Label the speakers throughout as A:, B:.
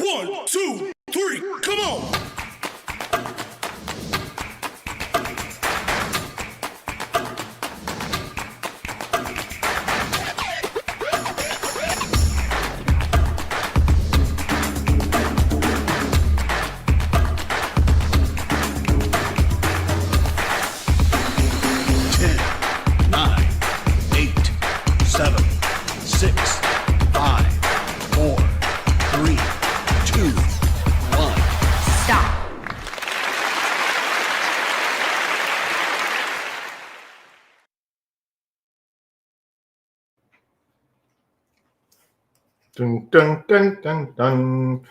A: 1, 2, 3, come on! Dun, dun, dun, dun, dun.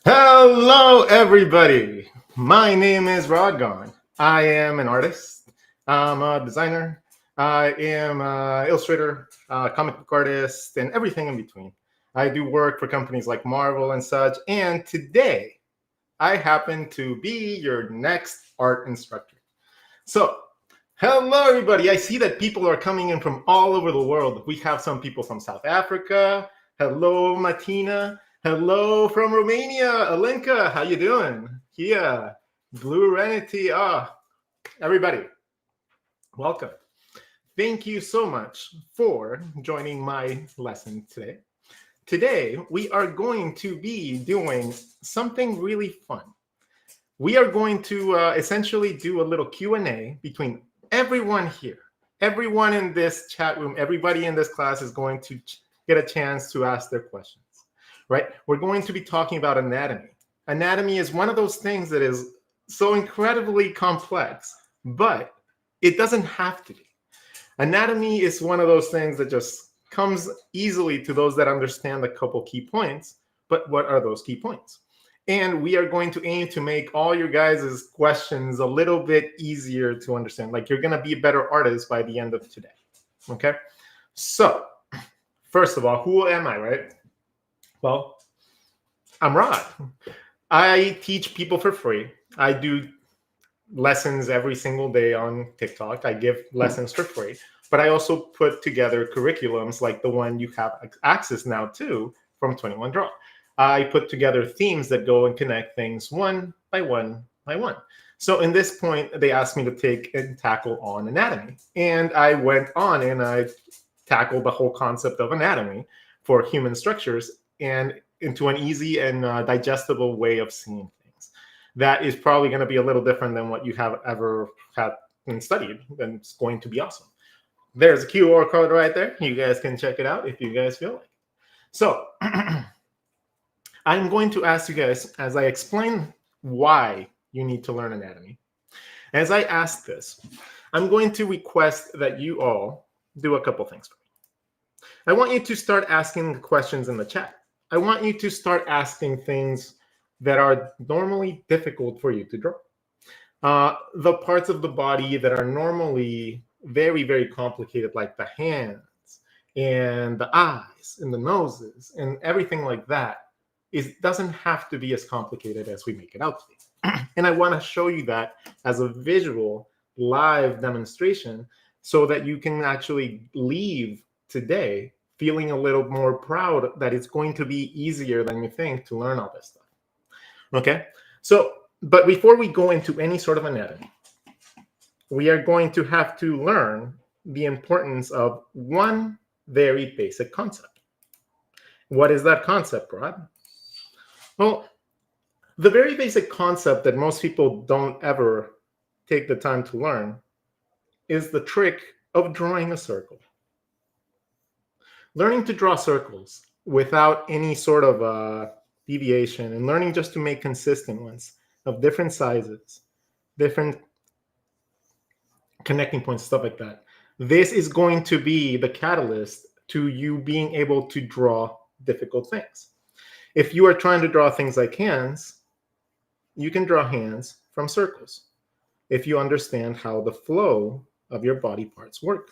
A: Hello, everybody. My name is Rodgon. I am an artist. I'm a designer. I am an illustrator, comic book artist, and everything in between. I do work for companies like Marvel and such. And today, I happen to be your next art instructor. So, hello, everybody. I see that people are coming in from all over the world. We have some people from South Africa. Hello, Martina. Hello from Romania. Alenka, how you doing? Kia, Blue Renity. Everybody, welcome. Thank you so much for joining my lesson today. Today, we are going to be doing something really fun. We are going to essentially do a little Q&A between everyone here. Everyone in this chat room, everybody in this class is going to get a chance to ask their questions, right? We're going to be talking about anatomy. Anatomy is one of those things that is so incredibly complex, but it doesn't have to be. Anatomy is one of those things that just comes easily to those that understand a couple key points, but what are those key points? And we are going to aim to make all your guys' questions a little bit easier to understand. Like, you're going to be a better artist by the end of today, okay? So, first of all, who am I, right? Well, I'm Rod. I teach people for free. I do lessons every single day on TikTok. I give lessons for free, but I also put together curriculums like the one you have access now to from 21 Draw. I put together themes that go and connect things one by one by one. So in this point, they asked me to take and tackle on anatomy. And I went on and I tackled the whole concept of anatomy for human structures and into an easy and digestible way of seeing things. That is probably going to be a little different than what you have ever had and studied, and it's going to be awesome. There's a QR code right there. You guys can check it out if you guys feel like it. So I'm going to ask you guys, as I explain why you need to learn anatomy, as I ask this, I'm going to request that you all do a couple things for me. I want you to start asking questions in the chat. I want you to start asking things that are normally difficult for you to draw. The parts of the body that are normally very, very complicated, like the hands and the eyes and the noses and everything like that, doesn't have to be as complicated as we make it out to be. And I want to show you that as a visual live demonstration so that you can actually leave today feeling a little more proud that it's going to be easier than you think to learn all this stuff. Okay? So, but before we go into any sort of anatomy, we are going to have to learn the importance of one very basic concept. What is that concept, Rod? Well, the very basic concept that most people don't ever take the time to learn is the trick of drawing a circle. Learning to draw circles without any sort of deviation, and learning just to make consistent ones of different sizes, different connecting points, stuff like that. This is going to be the catalyst to you being able to draw difficult things. If you are trying to draw things like hands, you can draw hands from circles if you understand how the flow of your body parts work.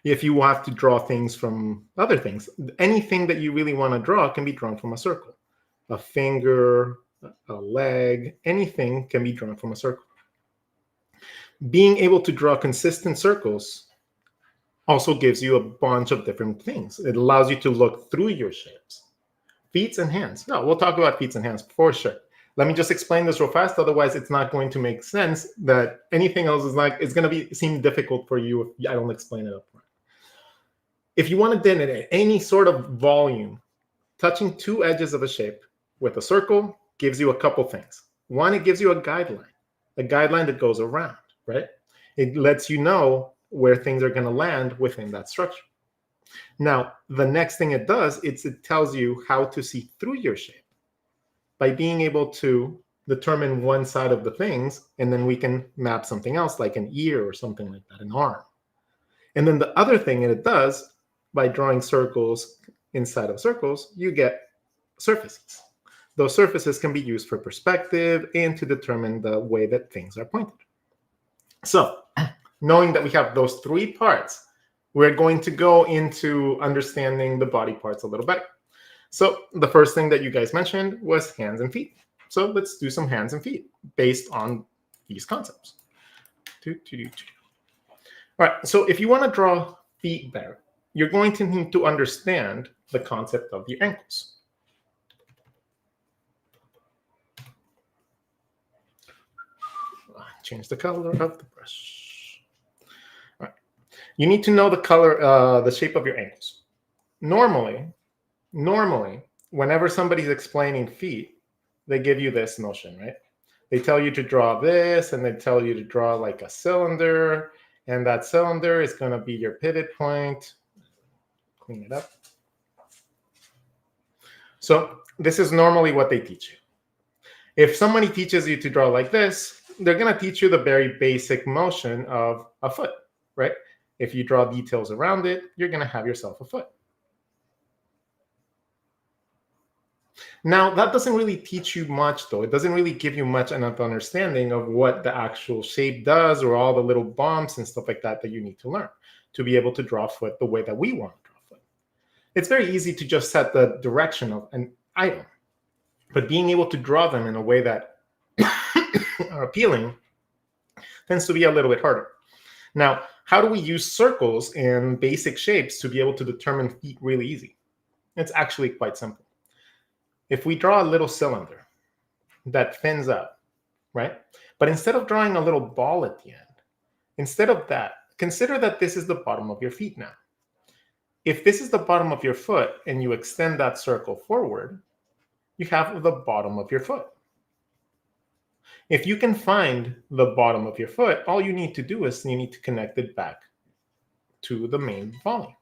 A: If you have to draw things from other things, anything that you really want to draw can be drawn from a circle. A finger, a leg, anything can be drawn from a circle. Being able to draw consistent circles also gives you a bunch of different things. It allows you to look through your shapes. Feet and hands. No, we'll talk about feet and hands for sure. Let me just explain this real fast. Otherwise, it's not going to make sense. That anything else is like, it's going to seem difficult for you if I don't explain it up front. If you want to delineate any sort of volume, touching two edges of a shape with a circle gives you a couple things. One, it gives you a guideline that goes around, right? It lets you know where things are going to land within that structure. Now, the next thing it does, it tells you how to see through your shape by being able to determine one side of the things, and then we can map something else like an ear or something like that, an arm. And then the other thing it does, by drawing circles inside of circles, you get surfaces. Those surfaces can be used for perspective and to determine the way that things are pointed. So, knowing that we have those three parts, we're going to go into understanding the body parts a little better. So the first thing that you guys mentioned was hands and feet. So let's do some hands and feet based on these concepts. All right, so if you want to draw feet better, you're going to need to understand the concept of the ankles. Change the color of the brush. All right. You need to know the color, the shape of your ankles. Normally, whenever somebody's explaining feet, they give you this notion, right? They tell you to draw this, and they tell you to draw like a cylinder, and that cylinder is going to be your pivot point. Clean it up. So this is normally what they teach you. If somebody teaches you to draw like this, they're going to teach you the very basic motion of a foot, right? If you draw details around it, you're going to have yourself a foot. Now, that doesn't really teach you much, though. It doesn't really give you much enough understanding of what the actual shape does or all the little bumps and stuff like that that you need to learn to be able to draw a foot the way that we want to draw a foot. It's very easy to just set the direction of an item, but being able to draw them in a way that are appealing tends to be a little bit harder. Now, how do we use circles and basic shapes to be able to determine feet really easy? It's actually quite simple. If we draw a little cylinder that thins out, right? But instead of drawing a little ball at the end, instead of that, consider that this is the bottom of your feet now. If this is the bottom of your foot and you extend that circle forward, you have the bottom of your foot. If you can find the bottom of your foot, all you need to do is you need to connect it back to the main volume.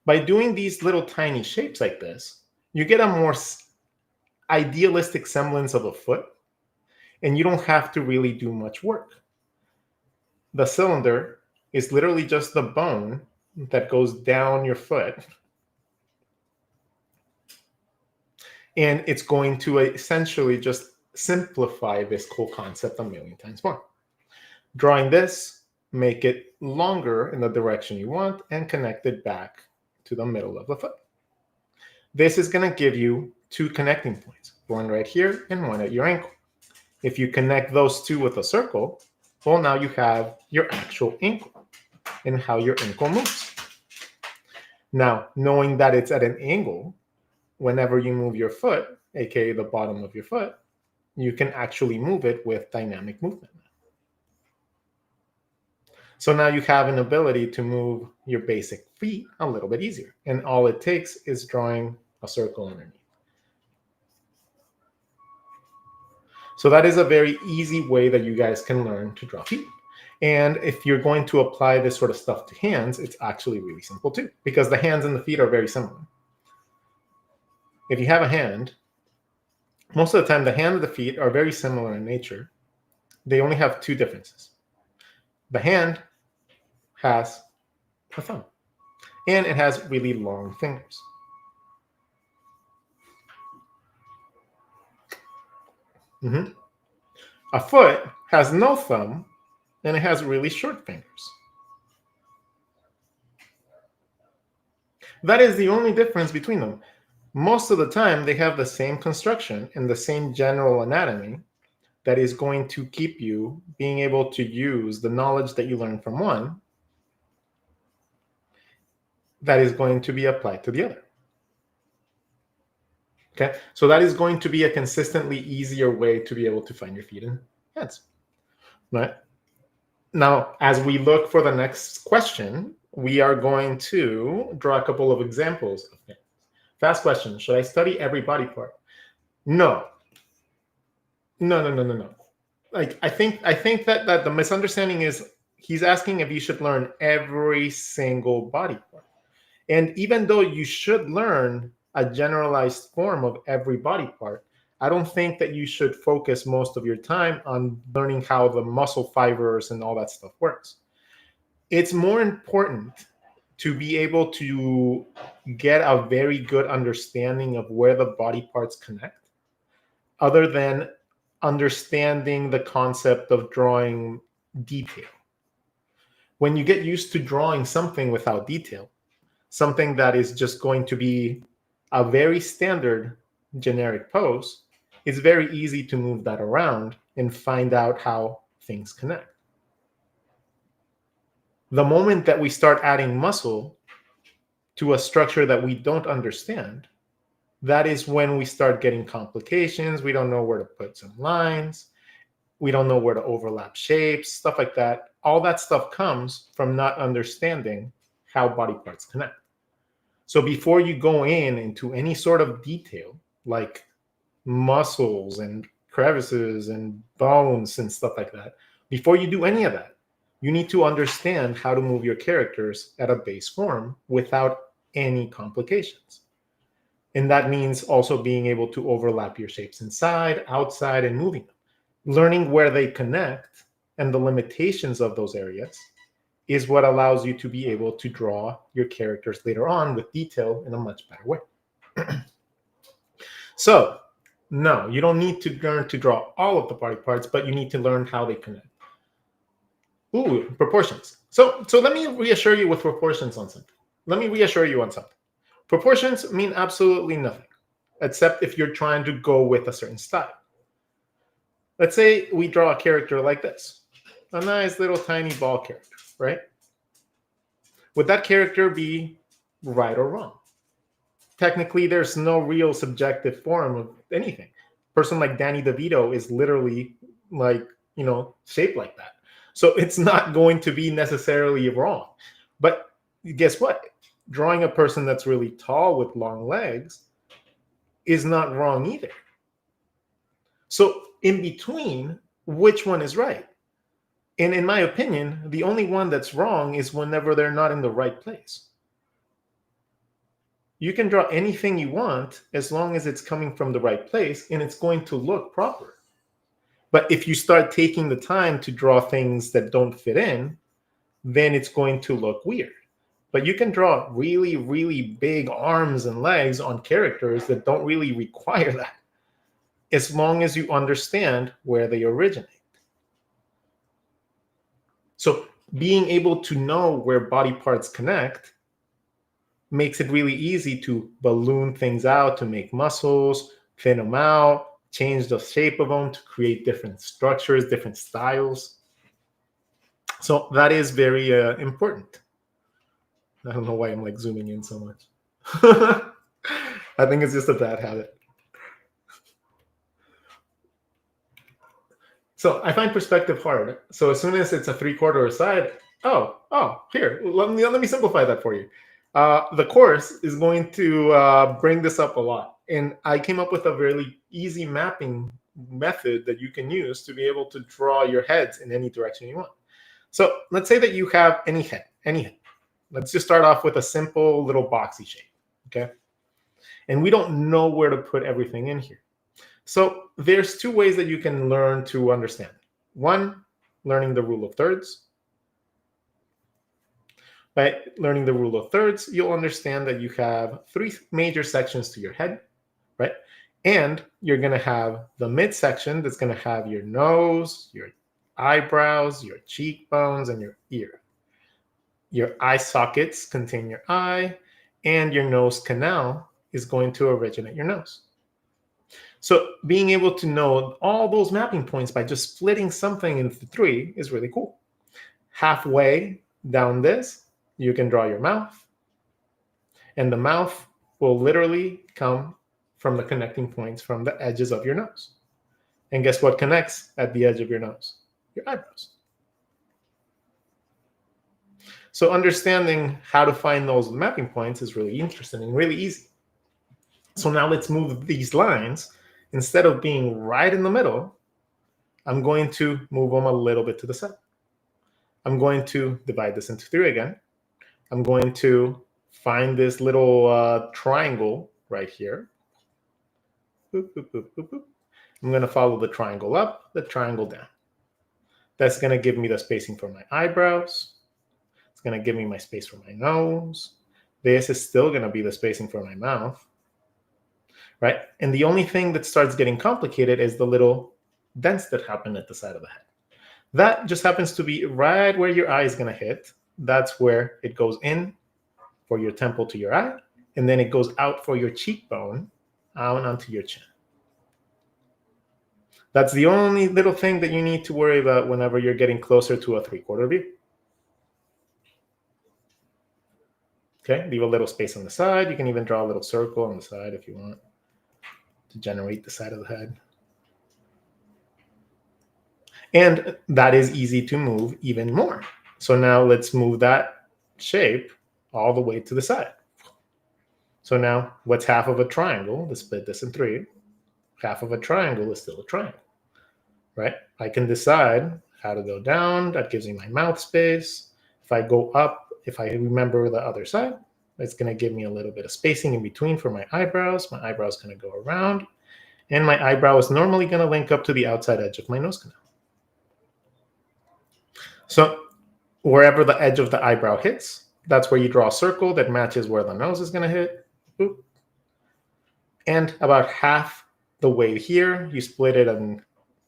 A: By doing these little tiny shapes like this, you get a more idealistic semblance of a foot, and you don't have to really do much work. The cylinder is literally just the bone that goes down your foot, and it's going to essentially just simplify this whole concept a million times more. Drawing this, make it longer in the direction you want and connect it back to the middle of the foot. This is going to give you two connecting points, one right here and one at your ankle. If you connect those two with a circle, well, now you have your actual ankle and how your ankle moves. Now, knowing that it's at an angle, whenever you move your foot, aka the bottom of your foot, you can actually move it with dynamic movement. So now you have an ability to move your basic feet a little bit easier. And all it takes is drawing a circle underneath. So that is a very easy way that you guys can learn to draw feet. And if you're going to apply this sort of stuff to hands, it's actually really simple too, because the hands and the feet are very similar. If you have a hand, most of the time the hand and the feet are very similar in nature. They only have two differences. The hand has a thumb, and it has really long fingers. A foot has no thumb, and it has really short fingers. That is the only difference between them. Most of the time, they have the same construction and the same general anatomy that is going to keep you being able to use the knowledge that you learn from one that is going to be applied to the other. Okay, so that is going to be a consistently easier way to be able to find your feet and hands. Right? Now, as we look for the next question, we are going to draw a couple of examples of things. Fast question, should I study every body part? No. No. Like, I think that the misunderstanding is he's asking if you should learn every single body part. And even though you should learn a generalized form of every body part, I don't think that you should focus most of your time on learning how the muscle fibers and all that stuff works. It's more important to be able to get a very good understanding of where the body parts connect, other than understanding the concept of drawing detail. When you get used to drawing something without detail, something that is just going to be a very standard generic pose, it's very easy to move that around and find out how things connect. The moment that we start adding muscle to a structure that we don't understand, that is when we start getting complications. We don't know where to put some lines. We don't know where to overlap shapes, stuff like that. All that stuff comes from not understanding how body parts connect. So before you go into any sort of detail, like muscles and crevices and bones and stuff like that, before you do any of that, you need to understand how to move your characters at a base form without any complications. And that means also being able to overlap your shapes inside, outside, and moving them. Learning where they connect and the limitations of those areas is what allows you to be able to draw your characters later on with detail in a much better way. So, no, you don't need to learn to draw all of the body parts, but you need to learn how they connect. Ooh, proportions. So let me reassure you with proportions on something. Let me reassure you on something. Proportions mean absolutely nothing, except if you're trying to go with a certain style. Let's say we draw a character like this, a nice little tiny ball character, right? Would that character be right or wrong? Technically, there's no real subjective form of anything. A person like Danny DeVito is literally like, shaped like that. So it's not going to be necessarily wrong. But guess what? drawing a person that's really tall with long legs is not wrong either. So in between, which one is right? And in my opinion, the only one that's wrong is whenever they're not in the right place. You can draw anything you want as long as it's coming from the right place and it's going to look proper. But if you start taking the time to draw things that don't fit in, then it's going to look weird. But you can draw really, really big arms and legs on characters that don't really require that, as long as you understand where they originate. So being able to know where body parts connect makes it really easy to balloon things out, to make muscles, thin them out, change the shape of them to create different structures, different styles. So that is very important. I don't know why I'm like zooming in so much. I think it's just a bad habit. So I find perspective hard. So as soon as it's a 3/4 aside, here, let me simplify that for you. The course is going to bring this up a lot. And I came up with a really easy mapping method that you can use to be able to draw your heads in any direction you want. So let's say that you have any head. Let's just start off with a simple little boxy shape, okay? And we don't know where to put everything in here. So there's two ways that you can learn to understand it. One, learning the rule of thirds. By learning the rule of thirds, you'll understand that you have 3 major sections to your head, right? And you're going to have the midsection that's going to have your nose, your eyebrows, your cheekbones, and your ear. Your eye sockets contain your eye, and your nose canal is going to originate your nose. So being able to know all those mapping points by just splitting something into 3 is really cool. Halfway down this, you can draw your mouth. And the mouth will literally come from the connecting points from the edges of your nose. And guess what connects at the edge of your nose? Your eyebrows. So understanding how to find those mapping points is really interesting and really easy. So now let's move these lines. Instead of being right in the middle, I'm going to move them a little bit to the side. I'm going to divide this into 3 again. I'm going to find this little triangle right here. Boop, boop, boop, boop, boop. I'm going to follow the triangle up, the triangle down. That's going to give me the spacing for my eyebrows. It's going to give me my space for my nose. This is still going to be the spacing for my mouth. Right? And the only thing that starts getting complicated is the little dents that happen at the side of the head. That just happens to be right where your eye is going to hit. That's where it goes in for your temple to your eye, and then it goes out for your cheekbone, out onto your chin. That's the only little thing that you need to worry about whenever you're getting closer to a 3/4 view. Okay, leave a little space on the side. You can even draw a little circle on the side if you want to generate the side of the head. And that is easy to move even more. So now let's move that shape all the way to the side. So now what's half of a triangle? Let's split this in 3. Half of a triangle is still a triangle, right? I can decide how to go down. That gives me my mouth space. If I go up, if I remember the other side, it's going to give me a little bit of spacing in between for my eyebrows. My eyebrow is going to go around. And my eyebrow is normally going to link up to the outside edge of my nose canal. So wherever the edge of the eyebrow hits, that's where you draw a circle that matches where the nose is going to hit. Boop. And about half the way here, you split it in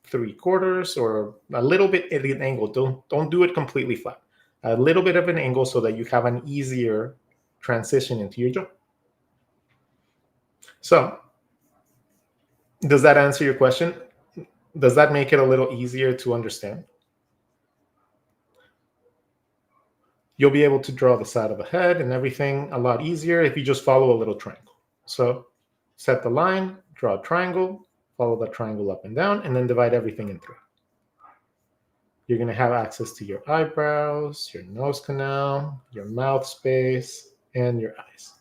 A: 3/4 or a little bit at an angle. Don't do it completely flat. A little bit of an angle so that you have an easier transition into your jaw. So does that answer your question? Does that make it a little easier to understand? You'll be able to draw the side of the head and everything a lot easier if you just follow a little triangle. So set the line, draw a triangle, follow the triangle up and down, and then divide everything in 3. You're going to have access to your eyebrows, your nose canal, your mouth space, and your eyes.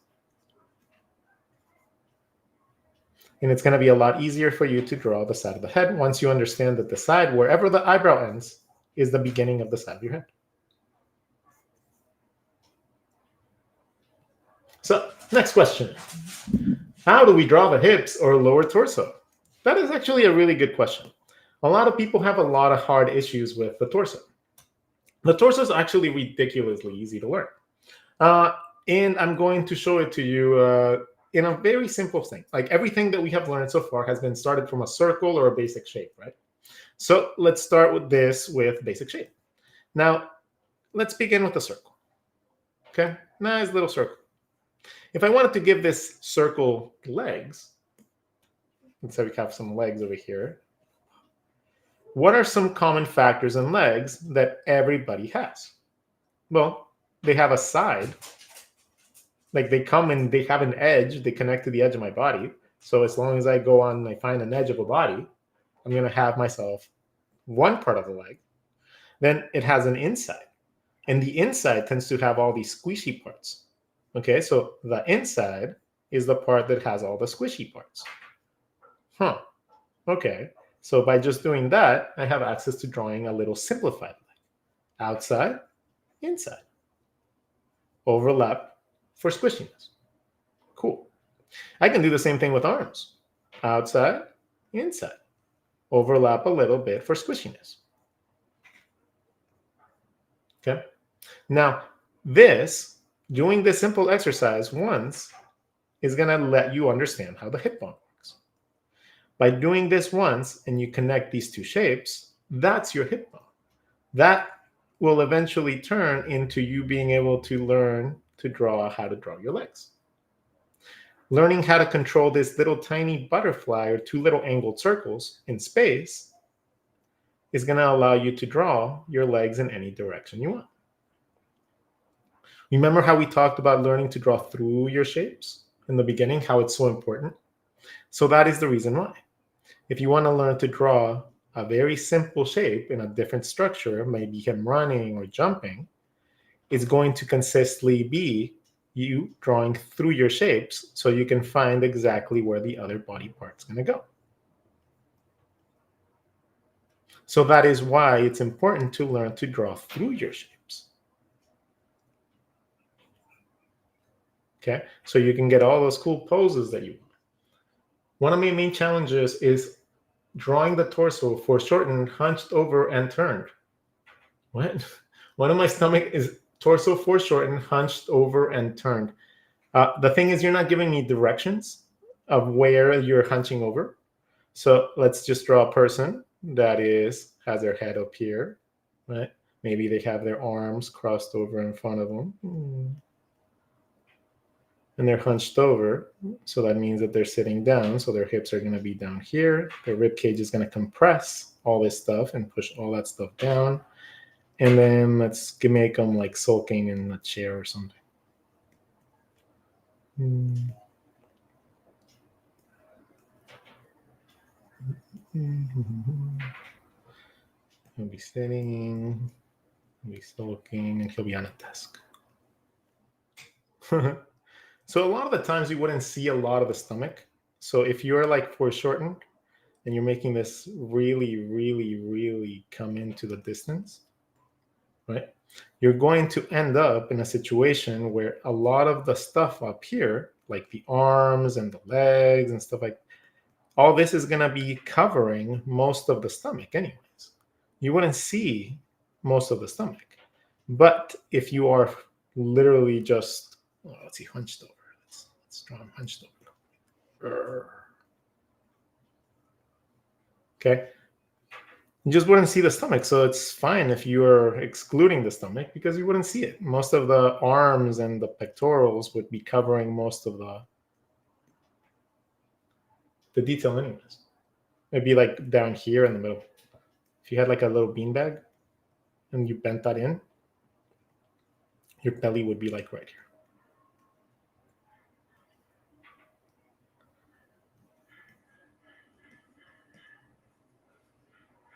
A: And it's going to be a lot easier for you to draw the side of the head once you understand that the side, wherever the eyebrow ends, is the beginning of the side of your head. So, next question. How do we draw the hips or lower torso? That is actually a really good question. A lot of people have a lot of hard issues with the torso. The torso is actually ridiculously easy to learn. And I'm going to show it to you in a very simple thing. Like everything that we have learned so far has been started from a circle or a basic shape, right? So let's start with this with basic shape. Now, let's begin with the circle. Okay, nice little circle. If I wanted to give this circle legs, let's say we have some legs over here. What are some common factors in legs that everybody has? Well, they have a side. Like they come and they have an edge, they connect to the edge of my body. So as long as I go on and I find an edge of a body, I'm going to have myself one part of the leg. Then it has an inside. And the inside tends to have all these squishy parts. Okay, so the inside is the part that has all the squishy parts. Okay, so by just doing that, I have access to drawing a little simplified leg. Outside, inside. Overlap for squishiness. Cool. I can do the same thing with arms. Outside, inside. Overlap a little bit for squishiness. Okay. Now, doing this simple exercise once is going to let you understand how the hip bone works. By doing this once and you connect these two shapes, that's your hip bone. That will eventually turn into you being able to learn to draw how to draw your legs. Learning how to control this little tiny butterfly or two little angled circles in space is going to allow you to draw your legs in any direction you want. Remember how we talked about learning to draw through your shapes in the beginning, how it's so important? So that is the reason why. If you want to learn to draw a very simple shape in a different structure, maybe him running or jumping, it's going to consistently be you drawing through your shapes so you can find exactly where the other body part's going to go. So that is why it's important to learn to draw through your shapes. Okay, so you can get all those cool poses that you want. One of my main challenges is drawing the torso foreshortened, hunched over, and turned. What? One of my stomach is torso foreshortened, hunched over, and turned. The thing is, you're not giving me directions of where you're hunching over. So let's just draw a person that has their head up here, right? Maybe they have their arms crossed over in front of them. And they're hunched over. So that means that they're sitting down. So their hips are going to be down here. Their rib cage is going to compress all this stuff and push all that stuff down. And then let's make them like sulking in a chair or something. He'll be sitting, he'll be sulking, and he'll be on a desk. So a lot of the times you wouldn't see a lot of the stomach. So if you're like foreshortened and you're making this really, really, really come into the distance, right? You're going to end up in a situation where a lot of the stuff up here, like the arms and the legs and stuff like all this is going to be covering most of the stomach anyways. You wouldn't see most of the stomach. But if you are literally just, let's see, hunched over. Let's draw him hunched over. Okay. You just wouldn't see the stomach. So it's fine if you're excluding the stomach because you wouldn't see it. Most of the arms and the pectorals would be covering most of the detail anyways. It'd be like down here in the middle. If you had like a little beanbag and you bent that in, your belly would be like right here.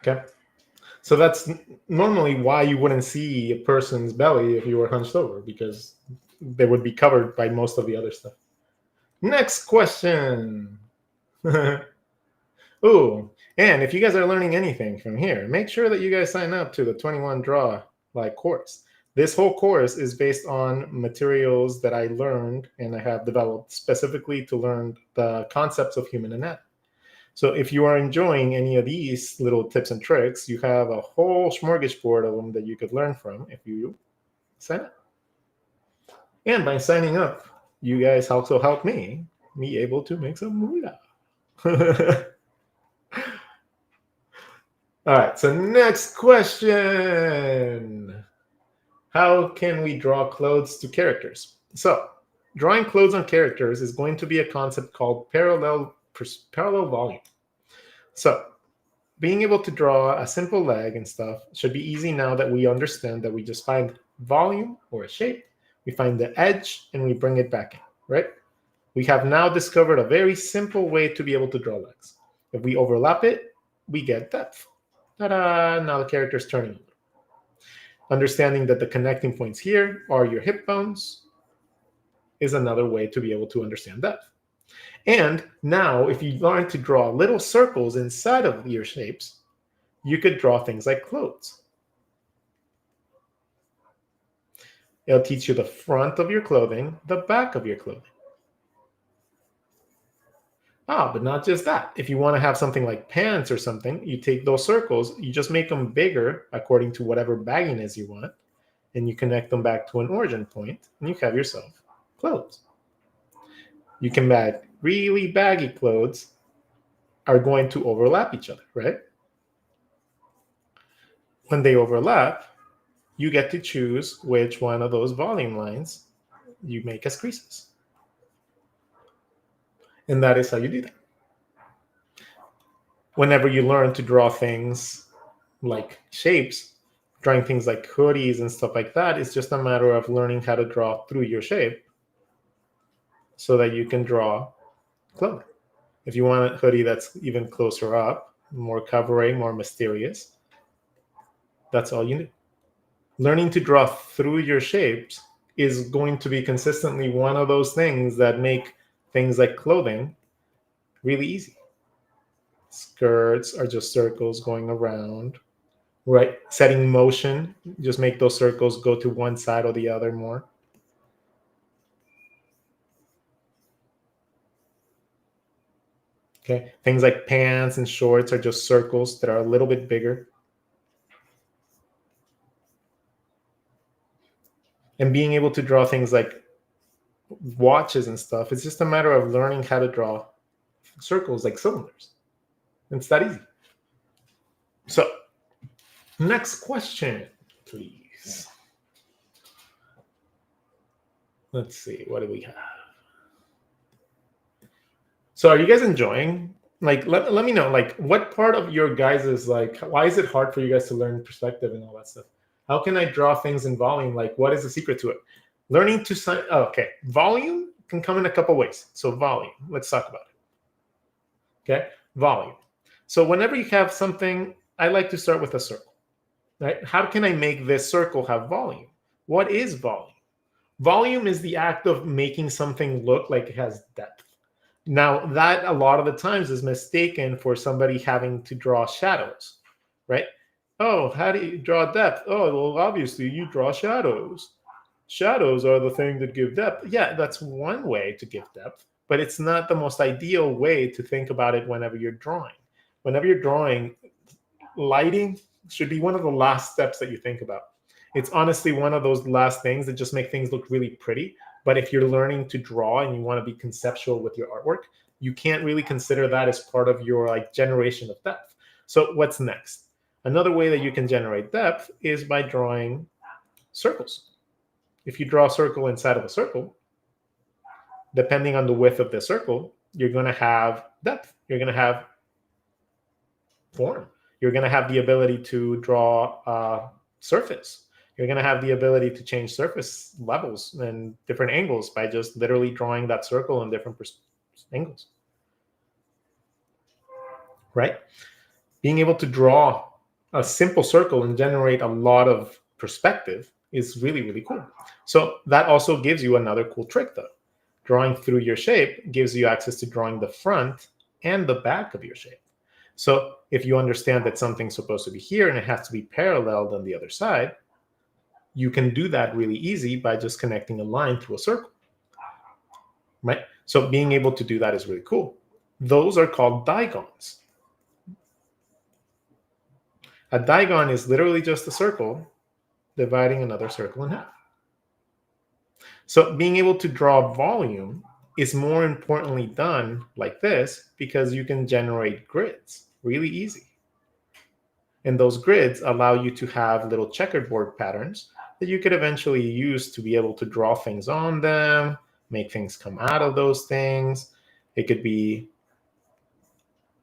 A: Okay. So that's normally why you wouldn't see a person's belly if you were hunched over, because they would be covered by most of the other stuff. Next question. Oh, and if you guys are learning anything from here, make sure that you guys sign up to the 21 Draw course. This whole course is based on materials that I learned and I have developed specifically to learn the concepts of human anatomy. So if you are enjoying any of these little tips and tricks, you have a whole smorgasbord of them that you could learn from if you sign up. And by signing up, you guys also help me be able to make some moolah. All right, so next question. How can we draw clothes to characters? So drawing clothes on characters is going to be a concept called parallel volume. So being able to draw a simple leg and stuff should be easy now that we understand that we just find volume or a shape, we find the edge, and we bring it back in, right? We have now discovered a very simple way to be able to draw legs. If we overlap it, we get depth. Ta-da! Now the character is turning. Understanding that the connecting points here are your hip bones is another way to be able to understand depth. And now, if you learn to draw little circles inside of your shapes, you could draw things like clothes. It'll teach you the front of your clothing, the back of your clothing. But not just that. If you want to have something like pants or something, you take those circles, you just make them bigger according to whatever bagginess you want, and you connect them back to an origin point, and you have yourself clothes. You can bag really baggy clothes are going to overlap each other, right? When they overlap, you get to choose which one of those volume lines you make as creases. And that is how you do that. Whenever you learn to draw things like shapes, drawing things like hoodies and stuff like that, it's just a matter of learning how to draw through your shape so that you can draw clothing. If you want a hoodie that's even closer up, more covering, more mysterious, that's all you need. Learning to draw through your shapes is going to be consistently one of those things that make things like clothing really easy. Skirts are just circles going around, right? Setting motion, just make those circles go to one side or the other more. Okay, things like pants and shorts are just circles that are a little bit bigger. And being able to draw things like watches and stuff, it's just a matter of learning how to draw circles like cylinders. It's that easy. So, next question, please. Let's see, what do we have? So are you guys enjoying? Like, let me know, like, what part of your guys is like, why is it hard for you guys to learn perspective and all that stuff? How can I draw things in volume? Like, what is the secret to it? Learning to, okay, volume can come in a couple ways. So volume, let's talk about it. Okay, volume. So whenever you have something, I like to start with a circle, right? How can I make this circle have volume? What is volume? Volume is the act of making something look like it has depth. Now, that a lot of the times is mistaken for somebody having to draw shadows, right? Oh, how do you draw depth? Oh, well, obviously you draw shadows. Shadows are the thing that give depth. Yeah, that's one way to give depth, but it's not the most ideal way to think about it whenever you're drawing. Whenever you're drawing, lighting should be one of the last steps that you think about. It's honestly one of those last things that just make things look really pretty. But if you're learning to draw and you want to be conceptual with your artwork, you can't really consider that as part of your like generation of depth. So what's next? Another way that you can generate depth is by drawing circles. If you draw a circle inside of a circle, depending on the width of the circle, you're going to have depth. You're going to have form. You're going to have the ability to draw a surface. You're going to have the ability to change surface levels and different angles by just literally drawing that circle in different angles. Right? Being able to draw a simple circle and generate a lot of perspective is really, really cool. So that also gives you another cool trick though. Drawing through your shape gives you access to drawing the front and the back of your shape. So if you understand that something's supposed to be here and it has to be paralleled on the other side, you can do that really easy by just connecting a line through a circle, right? So being able to do that is really cool. Those are called digons. A digon is literally just a circle dividing another circle in half. So being able to draw volume is more importantly done like this because you can generate grids really easy. And those grids allow you to have little checkerboard patterns that you could eventually use to be able to draw things on them, make things come out of those things. It could be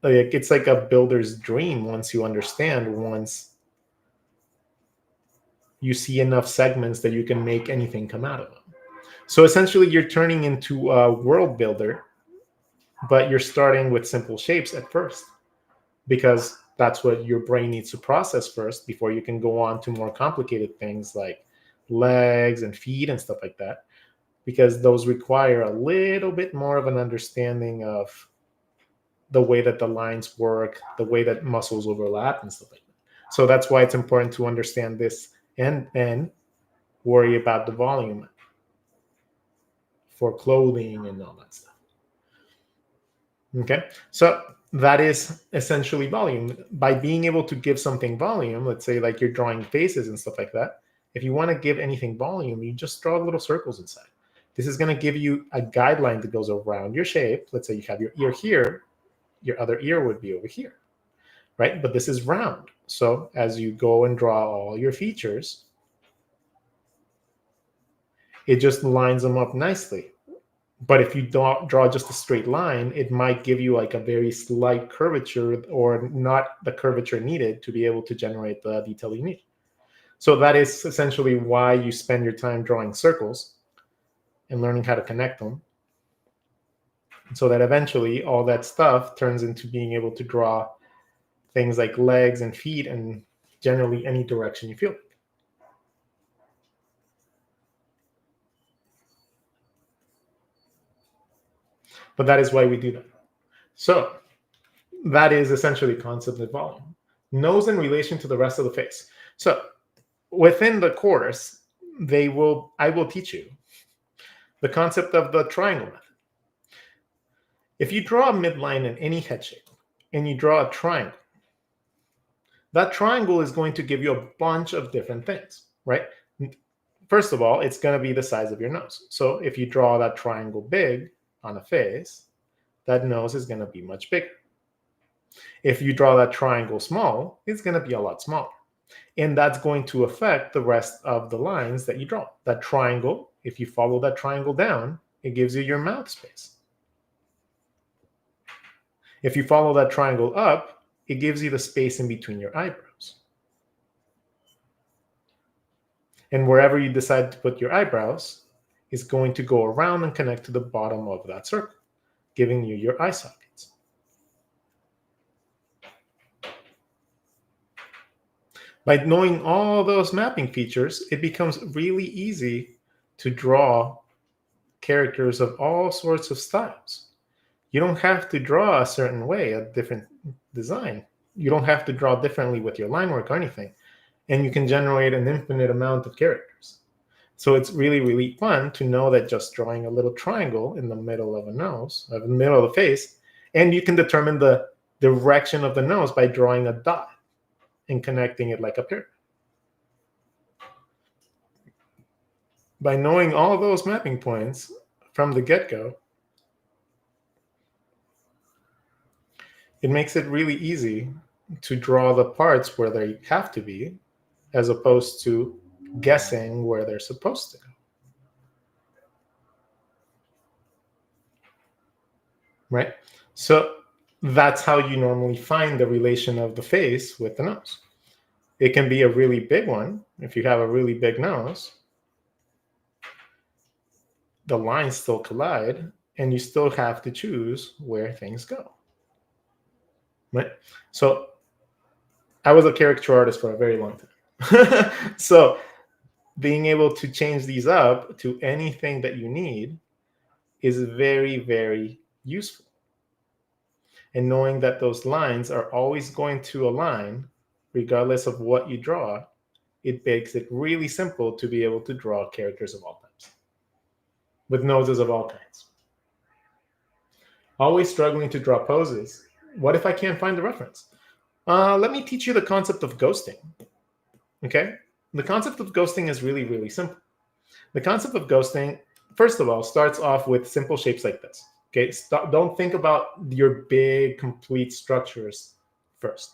A: like, it's like a builder's dream once you understand, once you see enough segments that you can make anything come out of them. So essentially you're turning into a world builder, but you're starting with simple shapes at first because that's what your brain needs to process first before you can go on to more complicated things like legs and feet and stuff like that, because those require a little bit more of an understanding of the way that the lines work, the way that muscles overlap and stuff like that. So that's why it's important to understand this and then worry about the volume for clothing and all that stuff. Okay, so that is essentially volume. By being able to give something volume, let's say like you're drawing faces and stuff like that, if you want to give anything volume, you just draw little circles inside. This is going to give you a guideline that goes around your shape. Let's say you have your ear here, your other ear would be over here, right? But this is round. So as you go and draw all your features, it just lines them up nicely. But if you don't draw just a straight line, it might give you like a very slight curvature or not the curvature needed to be able to generate the detail you need. So that is essentially why you spend your time drawing circles and learning how to connect them, so that eventually all that stuff turns into being able to draw things like legs and feet and generally any direction you feel like. But that is why we do that. So that is essentially concept of volume. Nose in relation to the rest of the face. So within the course, I will teach you the concept of the triangle method. If you draw a midline in any head shape and you draw a triangle, that triangle is going to give you a bunch of different things, right? First of all, it's going to be the size of your nose. So if you draw that triangle big on a face, that nose is going to be much bigger. If you draw that triangle small, it's going to be a lot smaller. And that's going to affect the rest of the lines that you draw. That triangle, if you follow that triangle down, it gives you your mouth space. If you follow that triangle up, it gives you the space in between your eyebrows. And wherever you decide to put your eyebrows is going to go around and connect to the bottom of that circle, giving you your eye sockets. By knowing all those mapping features, it becomes really easy to draw characters of all sorts of styles. You don't have to draw a certain way, a different design. You don't have to draw differently with your line work or anything. And you can generate an infinite amount of characters. So it's really, really fun to know that just drawing a little triangle in the middle of a nose, in the middle of the face, and you can determine the direction of the nose by drawing a dot and connecting it like a pyramid. By knowing all those mapping points from the get-go, it makes it really easy to draw the parts where they have to be, as opposed to guessing where they're supposed to go. Right? So that's how you normally find the relation of the face with the nose. It can be a really big one. If you have a really big nose, the lines still collide, and you still have to choose where things go. Right? So I was a caricature artist for a very long time. So being able to change these up to anything that you need is very, very useful. And knowing that those lines are always going to align regardless of what you draw, it makes it really simple to be able to draw characters of all types with noses of all kinds. Always struggling to draw poses. What if I can't find the reference? Let me teach you the concept of ghosting. Okay? The concept of ghosting is really, really simple. The concept of ghosting, first of all, starts off with simple shapes like this. Okay? Don't think about your big, complete structures first,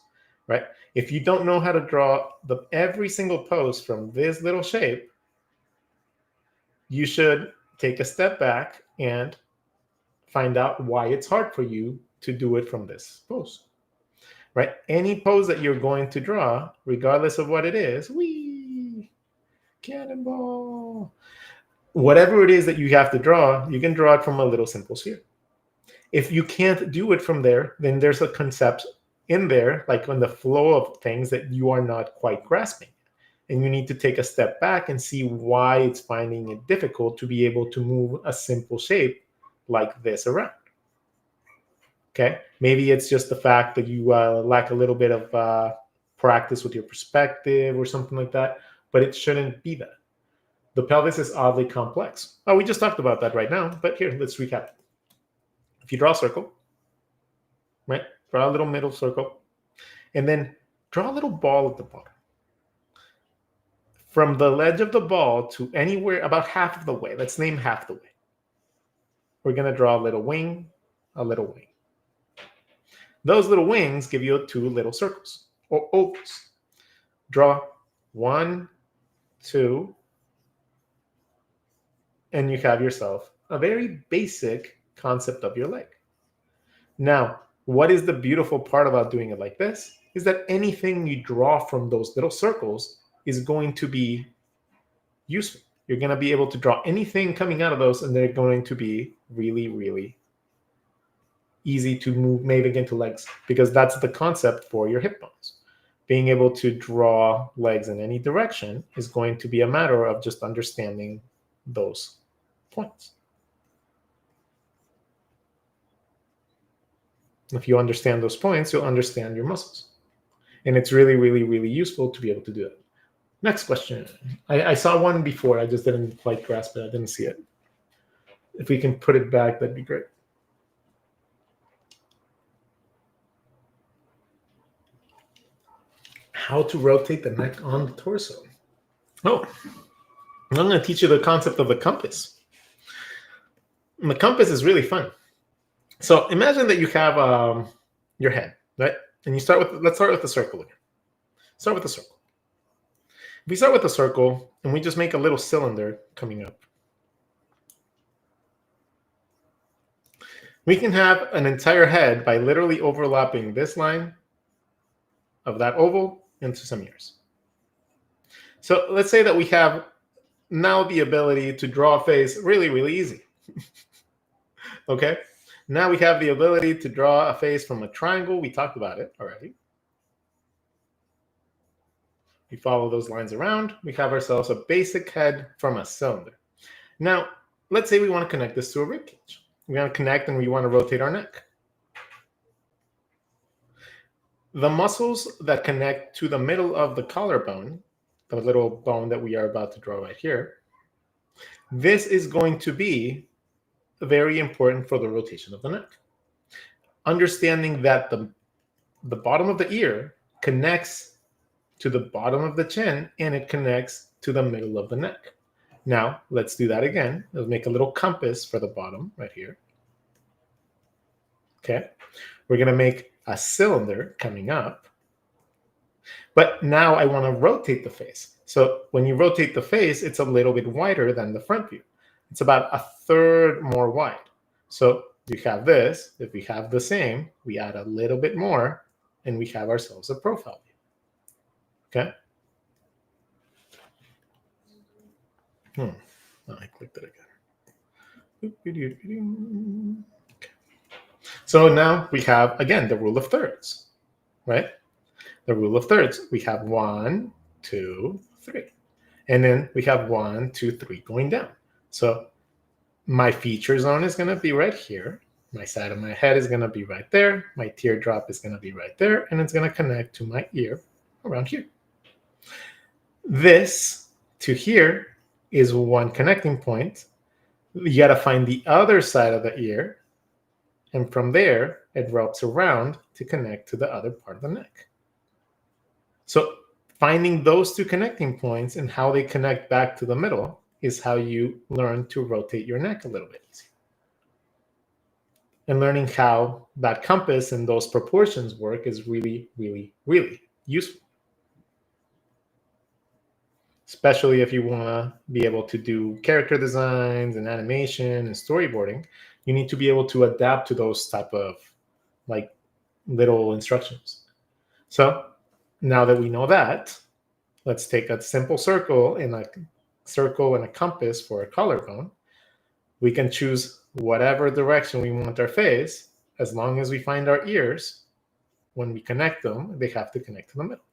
A: right? If you don't know how to draw every single pose from this little shape, you should take a step back and find out why it's hard for you to do it from this pose, right? Any pose that you're going to draw, regardless of what it is, whee, cannonball, whatever it is that you have to draw, you can draw it from a little simple sphere. If you can't do it from there, then there's a concept in there, like on the flow of things that you are not quite grasping. And you need to take a step back and see why it's finding it difficult to be able to move a simple shape like this around. Okay, maybe it's just the fact that you lack a little bit of practice with your perspective or something like that, but it shouldn't be that. The pelvis is oddly complex. Oh, we just talked about that right now, but here, let's recap. If you draw a circle, right, draw a little middle circle, and then draw a little ball at the bottom. From the ledge of the ball to anywhere about half of the way, let's name half the way. We're going to draw a little wing, a little wing. Those little wings give you 2 little circles or ovals. Draw 1, 2, and you have yourself a very basic concept of your leg. Now, what is the beautiful part about doing it like this is that anything you draw from those little circles is going to be useful. You're going to be able to draw anything coming out of those, and they're going to be really, really easy to move, maybe into legs, because that's the concept for your hip bones. Being able to draw legs in any direction is going to be a matter of just understanding those points. If you understand those points, you'll understand your muscles. And it's really, really, really useful to be able to do that. Next question. I saw one before. I just didn't quite grasp it. I didn't see it. If we can put it back, that'd be great. How to rotate the neck on the torso. Oh, I'm going to teach you the concept of the compass. And the compass is really fun. So imagine that you have your head, right? And you start with, let's start with the circle again. Start with the circle. If we start with the circle and we just make a little cylinder coming up, we can have an entire head by literally overlapping this line of that oval into some ears. So let's say that we have now the ability to draw a face really, really easy. Okay? Now we have the ability to draw a face from a triangle. We talked about it already. We follow those lines around. We have ourselves a basic head from a cylinder. Now, let's say we want to connect this to a rib cage. We want to connect and we want to rotate our neck. The muscles that connect to the middle of the collarbone, the little bone that we are about to draw right here, this is going to be very important for the rotation of the neck. Understanding that the bottom of the ear connects to the bottom of the chin and it connects to the middle of the neck. Now, let's do that again. Let's make a little compass for the bottom right here. Okay. We're going to make a cylinder coming up. But now I want to rotate the face. So when you rotate the face, it's a little bit wider than the front view. It's about 1/3 more wide. So you have this. If we have the same, we add a little bit more, and we have ourselves a profile view. Okay? I clicked it again. Okay. So now we have, again, the rule of thirds, right? The rule of thirds. We have 1, 2, 3. And then we have 1, 2, 3 going down. So my feature zone is going to be right here. My side of my head is going to be right there. My teardrop is going to be right there. And it's going to connect to my ear around here. This to here is one connecting point. You got to find the other side of the ear. And from there, it wraps around to connect to the other part of the neck. So finding those two connecting points and how they connect back to the middle is how you learn to rotate your neck a little bit easier. And learning how that compass and those proportions work is really, really, really useful. Especially if you want to be able to do character designs and animation and storyboarding, you need to be able to adapt to those type of like little instructions. So now that we know that, let's take a simple circle and a compass for a collarbone. We can choose whatever direction we want our face, as long as we find our ears. When we connect them, they have to connect to the middle.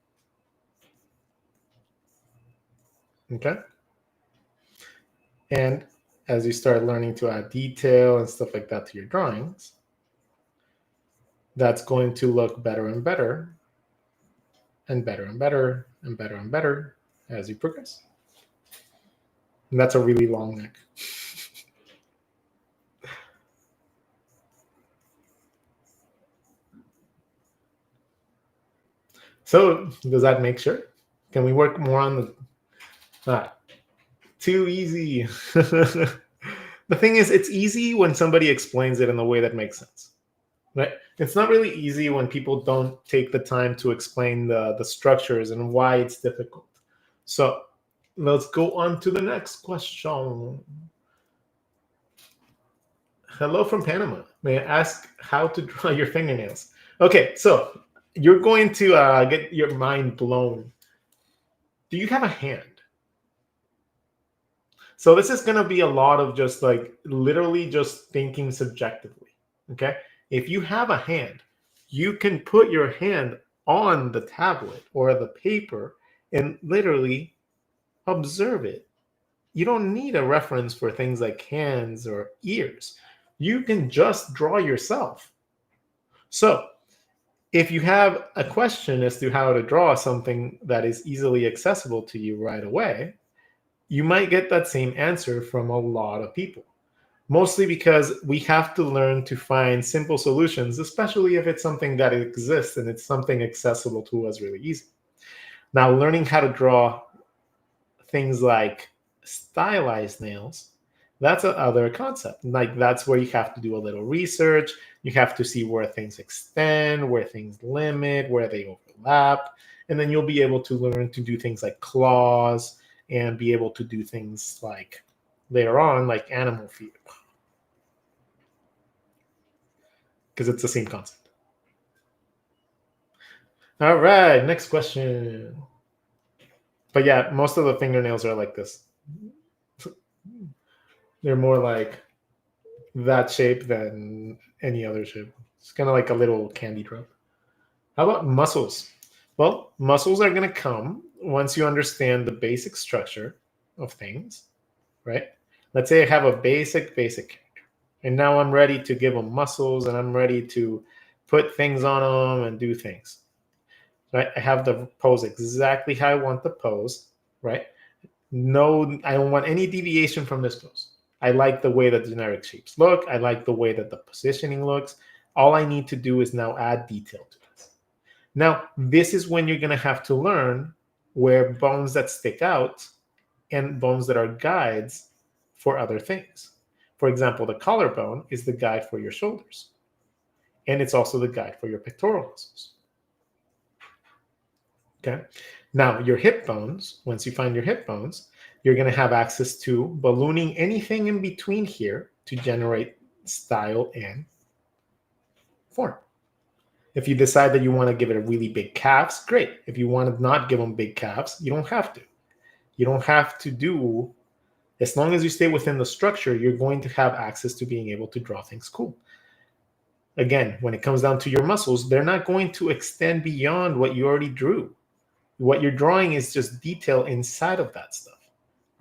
A: Okay? And as you start learning to add detail and stuff like that to your drawings, that's going to look better and better, and better and better, and better and better as you progress. And that's a really long neck. So does that make sure? Can we work more on the... too easy. The thing is, it's easy when somebody explains it in a way that makes sense. Right? It's not really easy when people don't take the time to explain the structures and why it's difficult. So let's go on to the next question. Hello from Panama. May I ask how to draw your fingernails? Okay, so you're going to get your mind blown. Do you have a hand? So this is going to be a lot of just like literally just thinking subjectively. Okay. If you have a hand, you can put your hand on the tablet or the paper and literally observe it. You don't need a reference for things like hands or ears. You can just draw yourself. So if you have a question as to how to draw something that is easily accessible to you right away, you might get that same answer from a lot of people. Mostly because we have to learn to find simple solutions, especially if it's something that exists and it's something accessible to us really easy. Now, learning how to draw things like stylized nails, that's another concept. Like that's where you have to do a little research. You have to see where things extend, where things limit, where they overlap. And then you'll be able to learn to do things like claws and be able to do things like later on, like animal feet. Because it's the same concept. All right, next question. But yeah, most of the fingernails are like this. They're more like that shape than any other shape. It's kind of like a little candy drop. How about muscles? Well, muscles are going to come once you understand the basic structure of things, right? Let's say I have a basic character, and now I'm ready to give them muscles, and I'm ready to put things on them and do things, right? I have the pose exactly how I want the pose, right? No, I don't want any deviation from this pose. I like the way that generic shapes look. I like the way that the positioning looks. All I need to do is now add detail to this. Now, this is when you're going to have to learn where bones that stick out and bones that are guides for other things. For example, the collarbone is the guide for your shoulders. And it's also the guide for your pectoral muscles. Okay. Now, your hip bones, once you find your hip bones, you're going to have access to ballooning anything in between here to generate style and form. If you decide that you want to give it a really big calves, great. If you want to not give them big calves, you don't have to. You don't have to do, as long as you stay within the structure, you're going to have access to being able to draw things cool. Again, when it comes down to your muscles, they're not going to extend beyond what you already drew. What you're drawing is just detail inside of that stuff.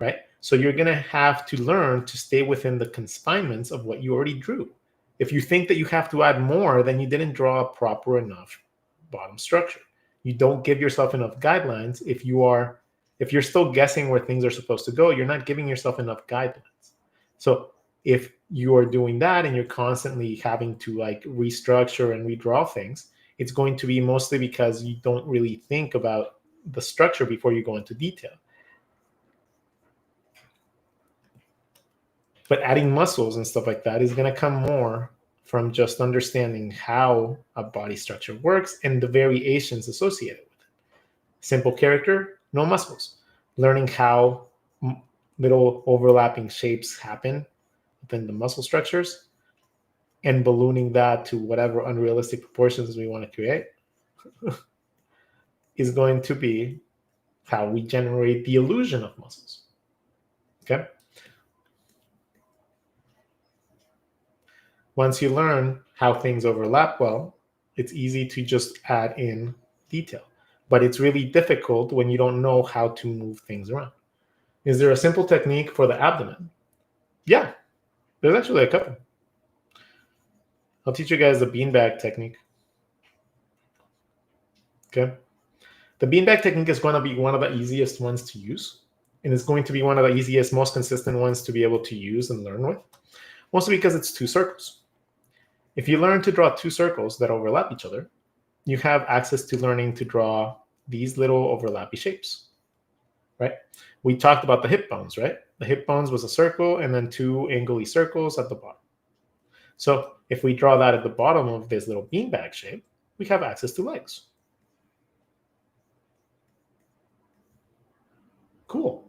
A: right? So you're going to have to learn to stay within the confinements of what you already drew. If you think that you have to add more, then you didn't draw a proper enough bottom structure. You don't give yourself enough guidelines. If you're still guessing where things are supposed to go, you're not giving yourself enough guidelines. So if you are doing that and you're constantly having to like restructure and redraw things, it's going to be mostly because you don't really think about the structure before you go into detail. But adding muscles and stuff like that is going to come more from just understanding how a body structure works and the variations associated with it. Simple character, no muscles. Learning how little overlapping shapes happen within the muscle structures and ballooning that to whatever unrealistic proportions we want to create is going to be how we generate the illusion of muscles. Okay? Once you learn how things overlap well, it's easy to just add in detail. But it's really difficult when you don't know how to move things around. Is there a simple technique for the abdomen? Yeah, there's actually a couple. I'll teach you guys the beanbag technique. Okay. The beanbag technique is going to be one of the easiest ones to use. And it's going to be one of the easiest, most consistent ones to be able to use and learn with. Mostly because it's two circles. If you learn to draw two circles that overlap each other, you have access to learning to draw these little overlappy shapes, right? We talked about the hip bones, right? The hip bones was a circle and then two angly circles at the bottom. So if we draw that at the bottom of this little beanbag shape, we have access to legs. Cool.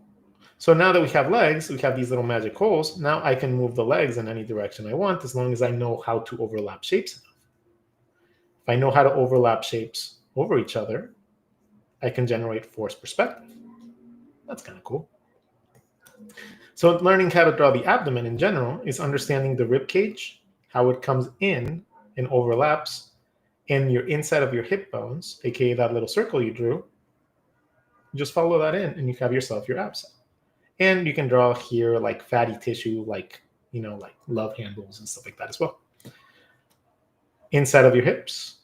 A: So now that we have legs, we have these little magic holes. Now I can move the legs in any direction I want as long as I know how to overlap shapes enough. If I know how to overlap shapes over each other, I can generate forced perspective. That's kind of cool. So learning how to draw the abdomen in general is understanding the rib cage, how it comes in and overlaps in your inside of your hip bones, aka that little circle you drew. You just follow that in and you have yourself your ab cell. And you can draw here like fatty tissue, like, like love handles and stuff like that as well. Inside of your hips,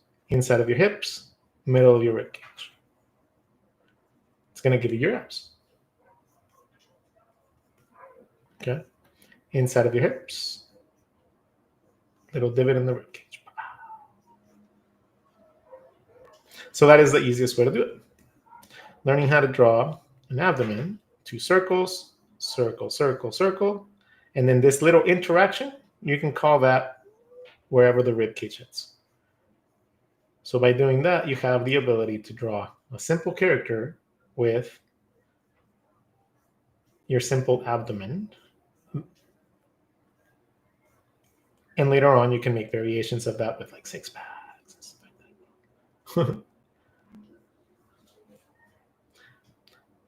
A: middle of your rib cage. It's going to give you your abs. Okay. Inside of your hips, little divot in the rib cage. So that is the easiest way to do it. Learning how to draw an abdomen, two circles, circle, circle, circle, and then this little interaction, you can call that wherever the rib cage hits. So by doing that, you have the ability to draw a simple character with your simple abdomen. And later on, you can make variations of that with like six packs and stuff like that.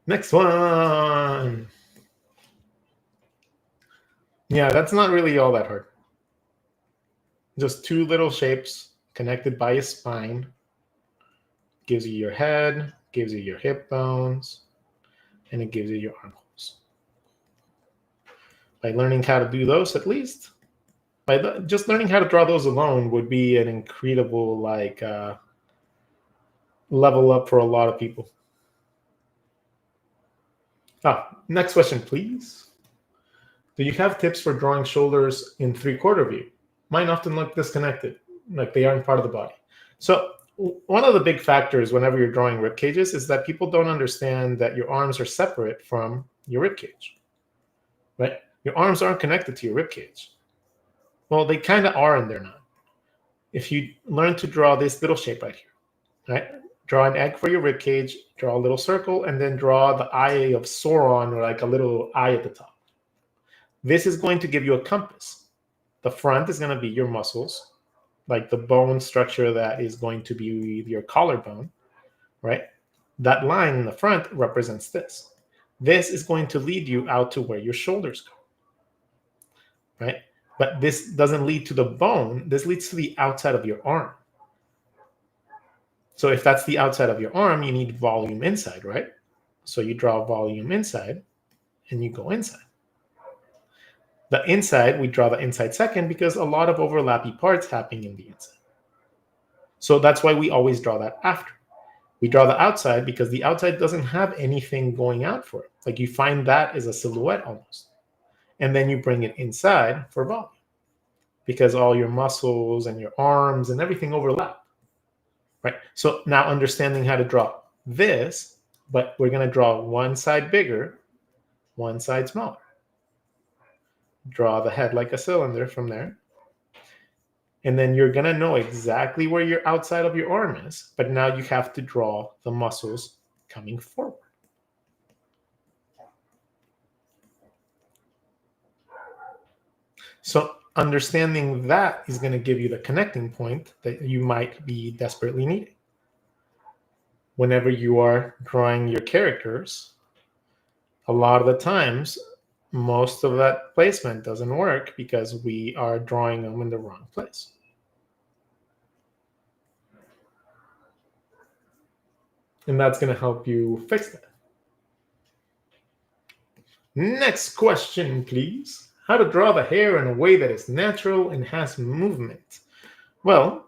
A: Next one. Yeah, that's not really all that hard. Just two little shapes connected by a spine. Gives you your head, gives you your hip bones, and it gives you your armholes. By learning how to do those, at least, just learning how to draw those alone would be an incredible level up for a lot of people. Next question, please. Do you have tips for drawing shoulders in 3/4 view? Mine often look disconnected, like they aren't part of the body. So one of the big factors whenever you're drawing rib cages is that people don't understand that your arms are separate from your rib cage, right? Your arms aren't connected to your rib cage. Well, they kind of are and they're not. If you learn to draw this little shape right here, right? Draw an egg for your rib cage, draw a little circle, and then draw the eye of Sauron, or like a little eye at the top. This is going to give you a compass. The front is going to be your muscles, like the bone structure that is going to be your collarbone, right? That line in the front represents this. This is going to lead you out to where your shoulders go, right? But this doesn't lead to the bone. This leads to the outside of your arm. So if that's the outside of your arm, you need volume inside, right? So you draw volume inside, and you go inside. The inside, we draw the inside second because a lot of overlappy parts happening in the inside. So that's why we always draw that after. We draw the outside because the outside doesn't have anything going out for it. Like you find that as a silhouette almost. And then you bring it inside for volume because all your muscles and your arms and everything overlap, right? So now understanding how to draw this, but we're going to draw one side bigger, one side smaller. Draw the head like a cylinder from there. And then you're going to know exactly where your outside of your arm is, but now you have to draw the muscles coming forward. So understanding that is going to give you the connecting point that you might be desperately needing. Whenever you are drawing your characters, a lot of the times, most of that placement doesn't work because we are drawing them in the wrong place. And that's going to help you fix that. Next question, please. How to draw the hair in a way that is natural and has movement? Well,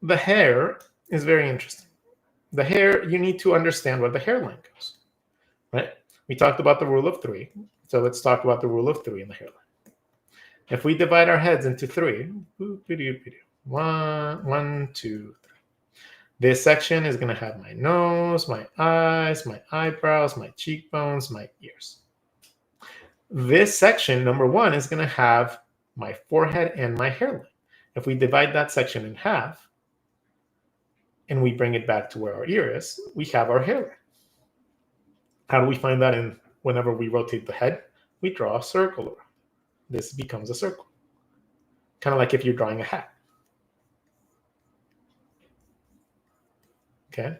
A: the hair is very interesting. The hair, you need to understand where the hairline goes, right? We talked about the rule of 3. So let's talk about the rule of 3 in the hairline. If we divide our heads into 3, 1, 2, 3. This section is going to have my nose, my eyes, my eyebrows, my cheekbones, my ears. This section, number 1, is going to have my forehead and my hairline. If we divide that section in half and we bring it back to where our ear is, we have our hairline. How do we find that? In whenever we rotate the head, we draw a circle around. This becomes a circle. Kind of like if you're drawing a hat. Okay,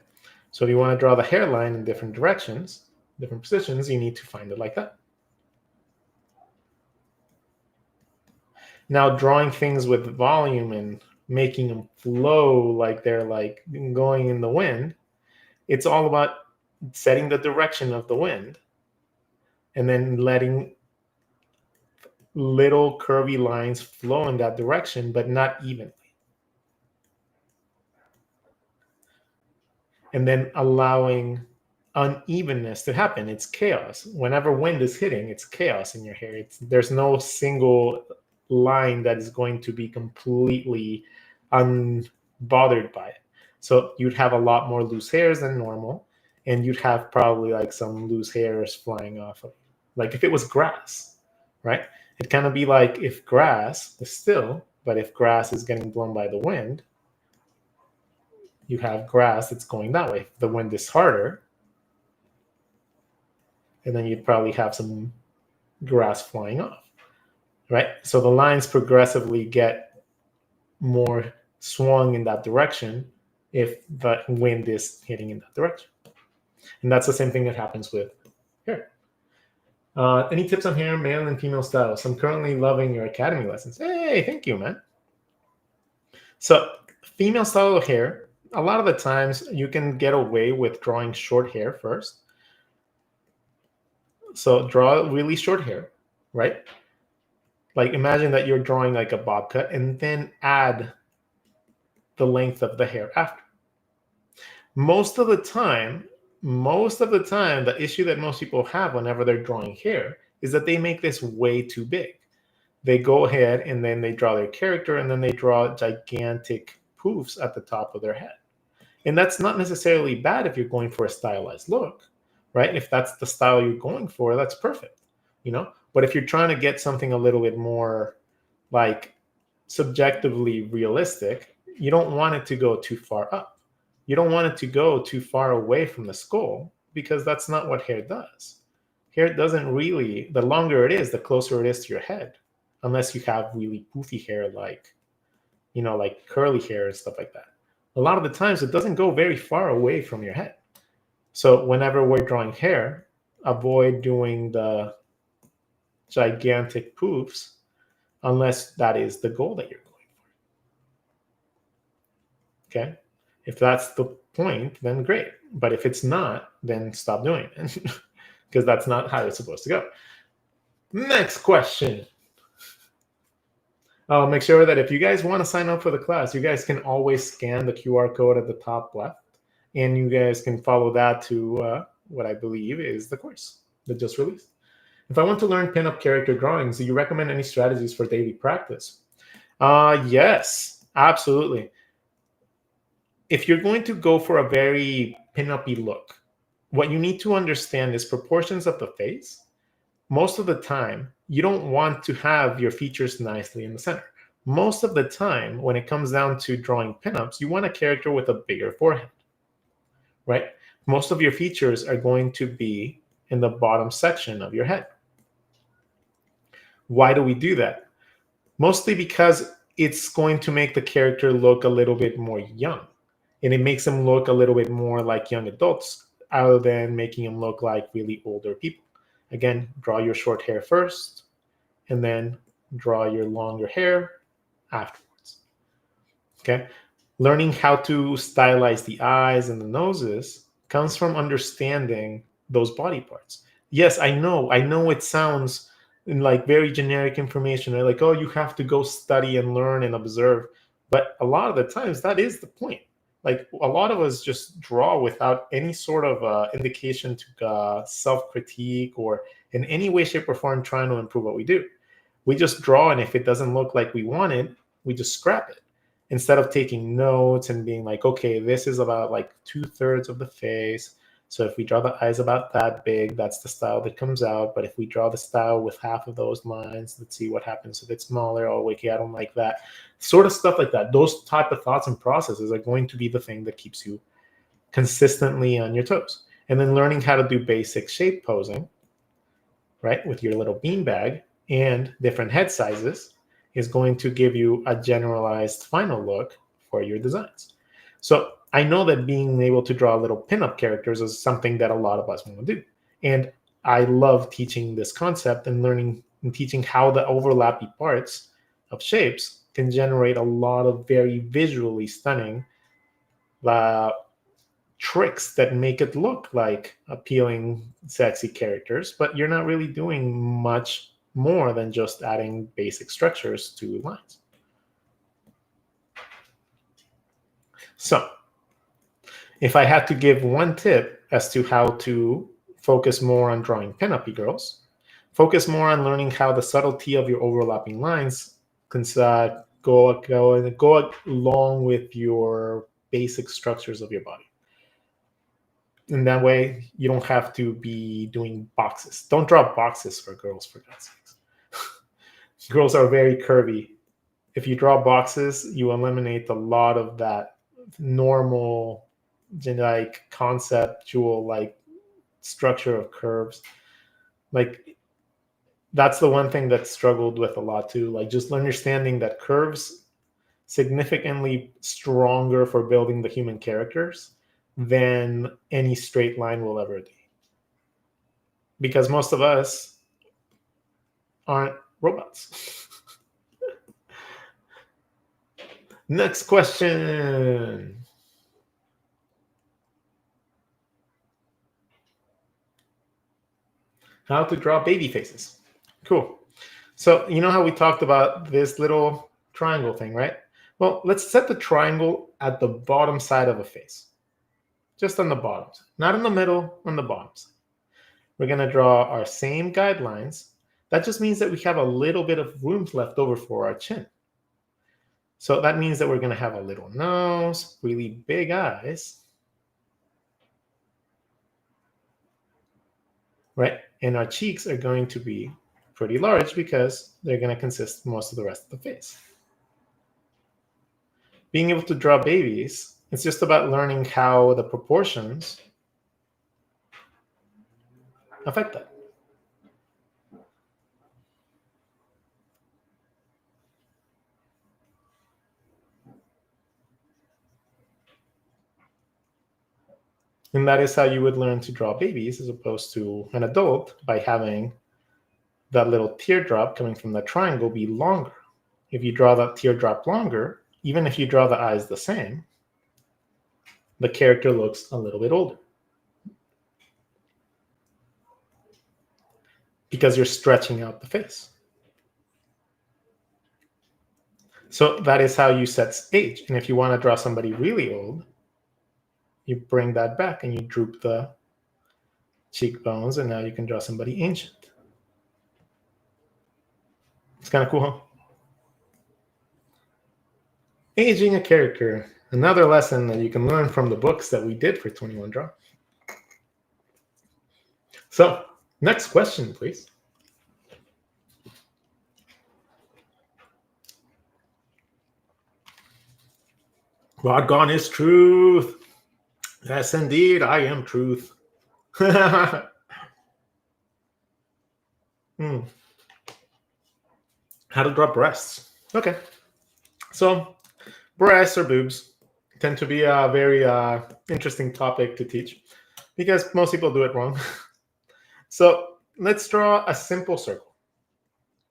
A: so if you want to draw the hairline in different directions, different positions, you need to find it like that. Now, drawing things with volume and making them flow like they're like going in the wind, it's all about setting the direction of the wind and then letting little curvy lines flow in that direction, but not evenly. And then allowing unevenness to happen. It's chaos. Whenever wind is hitting, it's chaos in your hair. There's no single line that is going to be completely unbothered by it. So you'd have a lot more loose hairs than normal, and you'd have probably like some loose hairs flying off of, like if it was grass, right? It'd kind of be like if grass is still, but if grass is getting blown by the wind, you have grass that's going that way. If the wind is harder, and then you'd probably have some grass flying off, right? So the lines progressively get more swung in that direction if the wind is hitting in that direction. And that's the same thing that happens with hair. Any tips on hair, male and female styles? I'm currently loving your academy lessons. Hey, thank you, man. So female style of hair, a lot of the times you can get away with drawing short hair first. So draw really short hair, right? Like imagine that you're drawing like a bob cut and then add the length of the hair after. Most of the time, the issue that most people have whenever they're drawing hair is that they make this way too big. They go ahead and then they draw their character and then they draw gigantic poofs at the top of their head. And that's not necessarily bad if you're going for a stylized look, right? If that's the style you're going for, that's perfect, you know? But if you're trying to get something a little bit more like subjectively realistic, you don't want it to go too far up. You don't want it to go too far away from the skull because that's not what hair does. Hair doesn't really, the longer it is, the closer it is to your head, unless you have really poofy hair like, you know, like curly hair and stuff like that. A lot of the times it doesn't go very far away from your head. So whenever we're drawing hair, avoid doing the gigantic poofs unless that is the goal that you're going for. Okay? If that's the point, then great. But if it's not, then stop doing it because that's not how it's supposed to go. Next question. I'll make sure that if you guys want to sign up for the class, you guys can always scan the QR code at the top left, and you guys can follow that to what I believe is the course that just released. If I want to learn pinup character drawings, do you recommend any strategies for daily practice? Yes, absolutely. If you're going to go for a very pin-up-y look, what you need to understand is proportions of the face. Most of the time, you don't want to have your features nicely in the center. Most of the time, when it comes down to drawing pinups, you want a character with a bigger forehead, right? Most of your features are going to be in the bottom section of your head. Why do we do that? Mostly because it's going to make the character look a little bit more young, and it makes them look a little bit more like young adults rather than making them look like really older people. Again, draw your short hair first, and then draw your longer hair afterwards. Okay? Learning how to stylize the eyes and the noses comes from understanding those body parts. Yes, I know it sounds like very generic information, right? Like, oh, you have to go study and learn and observe. But a lot of the times that is the point. Like a lot of us just draw without any sort of indication to self-critique or in any way, shape, or form trying to improve what we do. We just draw, and if it doesn't look like we want it, we just scrap it instead of taking notes and being like, okay, this is about like 2/3 of the face. So if we draw the eyes about that big, that's the style that comes out. But if we draw the style with half of those lines, let's see what happens if it's smaller. Oh, okay, I don't like that. Sort of stuff like that. Those type of thoughts and processes are going to be the thing that keeps you consistently on your toes. And then learning how to do basic shape posing, right, with your little beanbag and different head sizes is going to give you a generalized final look for your designs. So I know that being able to draw little pinup characters is something that a lot of us want to do. And I love teaching this concept and learning and teaching how the overlappy parts of shapes can generate a lot of very visually stunning tricks that make it look like appealing, sexy characters, but you're not really doing much more than just adding basic structures to lines. So, if I had to give one tip as to how to focus more on drawing pinup girls, focus more on learning how the subtlety of your overlapping lines can go along with your basic structures of your body. And that way you don't have to be doing boxes. Don't draw boxes for girls, for God's sakes. Girls are very curvy. If you draw boxes, you eliminate a lot of that normal, like conceptual, like structure of curves. Like that's the one thing that struggled with a lot too. Like just understanding that curves significantly stronger for building the human characters than any straight line will ever be. Because most of us aren't robots. Next question. How to draw baby faces. Cool. So you know how we talked about this little triangle thing, right? Well, let's set the triangle at the bottom side of a face. Just on the bottom side. Not in the middle, on the bottom side. We're going to draw our same guidelines. That just means that we have a little bit of room left over for our chin. So that means that we're going to have a little nose, really big eyes, right? And our cheeks are going to be pretty large because they're going to consist most of the rest of the face. Being able to draw babies, it's just about learning how the proportions affect that. And that is how you would learn to draw babies as opposed to an adult by having that little teardrop coming from the triangle be longer. If you draw that teardrop longer, even if you draw the eyes the same, the character looks a little bit older. because you're stretching out the face. So that is how you set age. And if you want to draw somebody really old, you bring that back and you droop the cheekbones, and now you can draw somebody ancient. It's kind of cool, huh? Aging a character, another lesson that you can learn from the books that we did for 21 Draw. So, next question, please. Rodgon is truth. Yes, indeed, I am truth. How to draw breasts. Okay. So, breasts or boobs tend to be a very interesting topic to teach because most people do it wrong. So, let's draw a simple circle,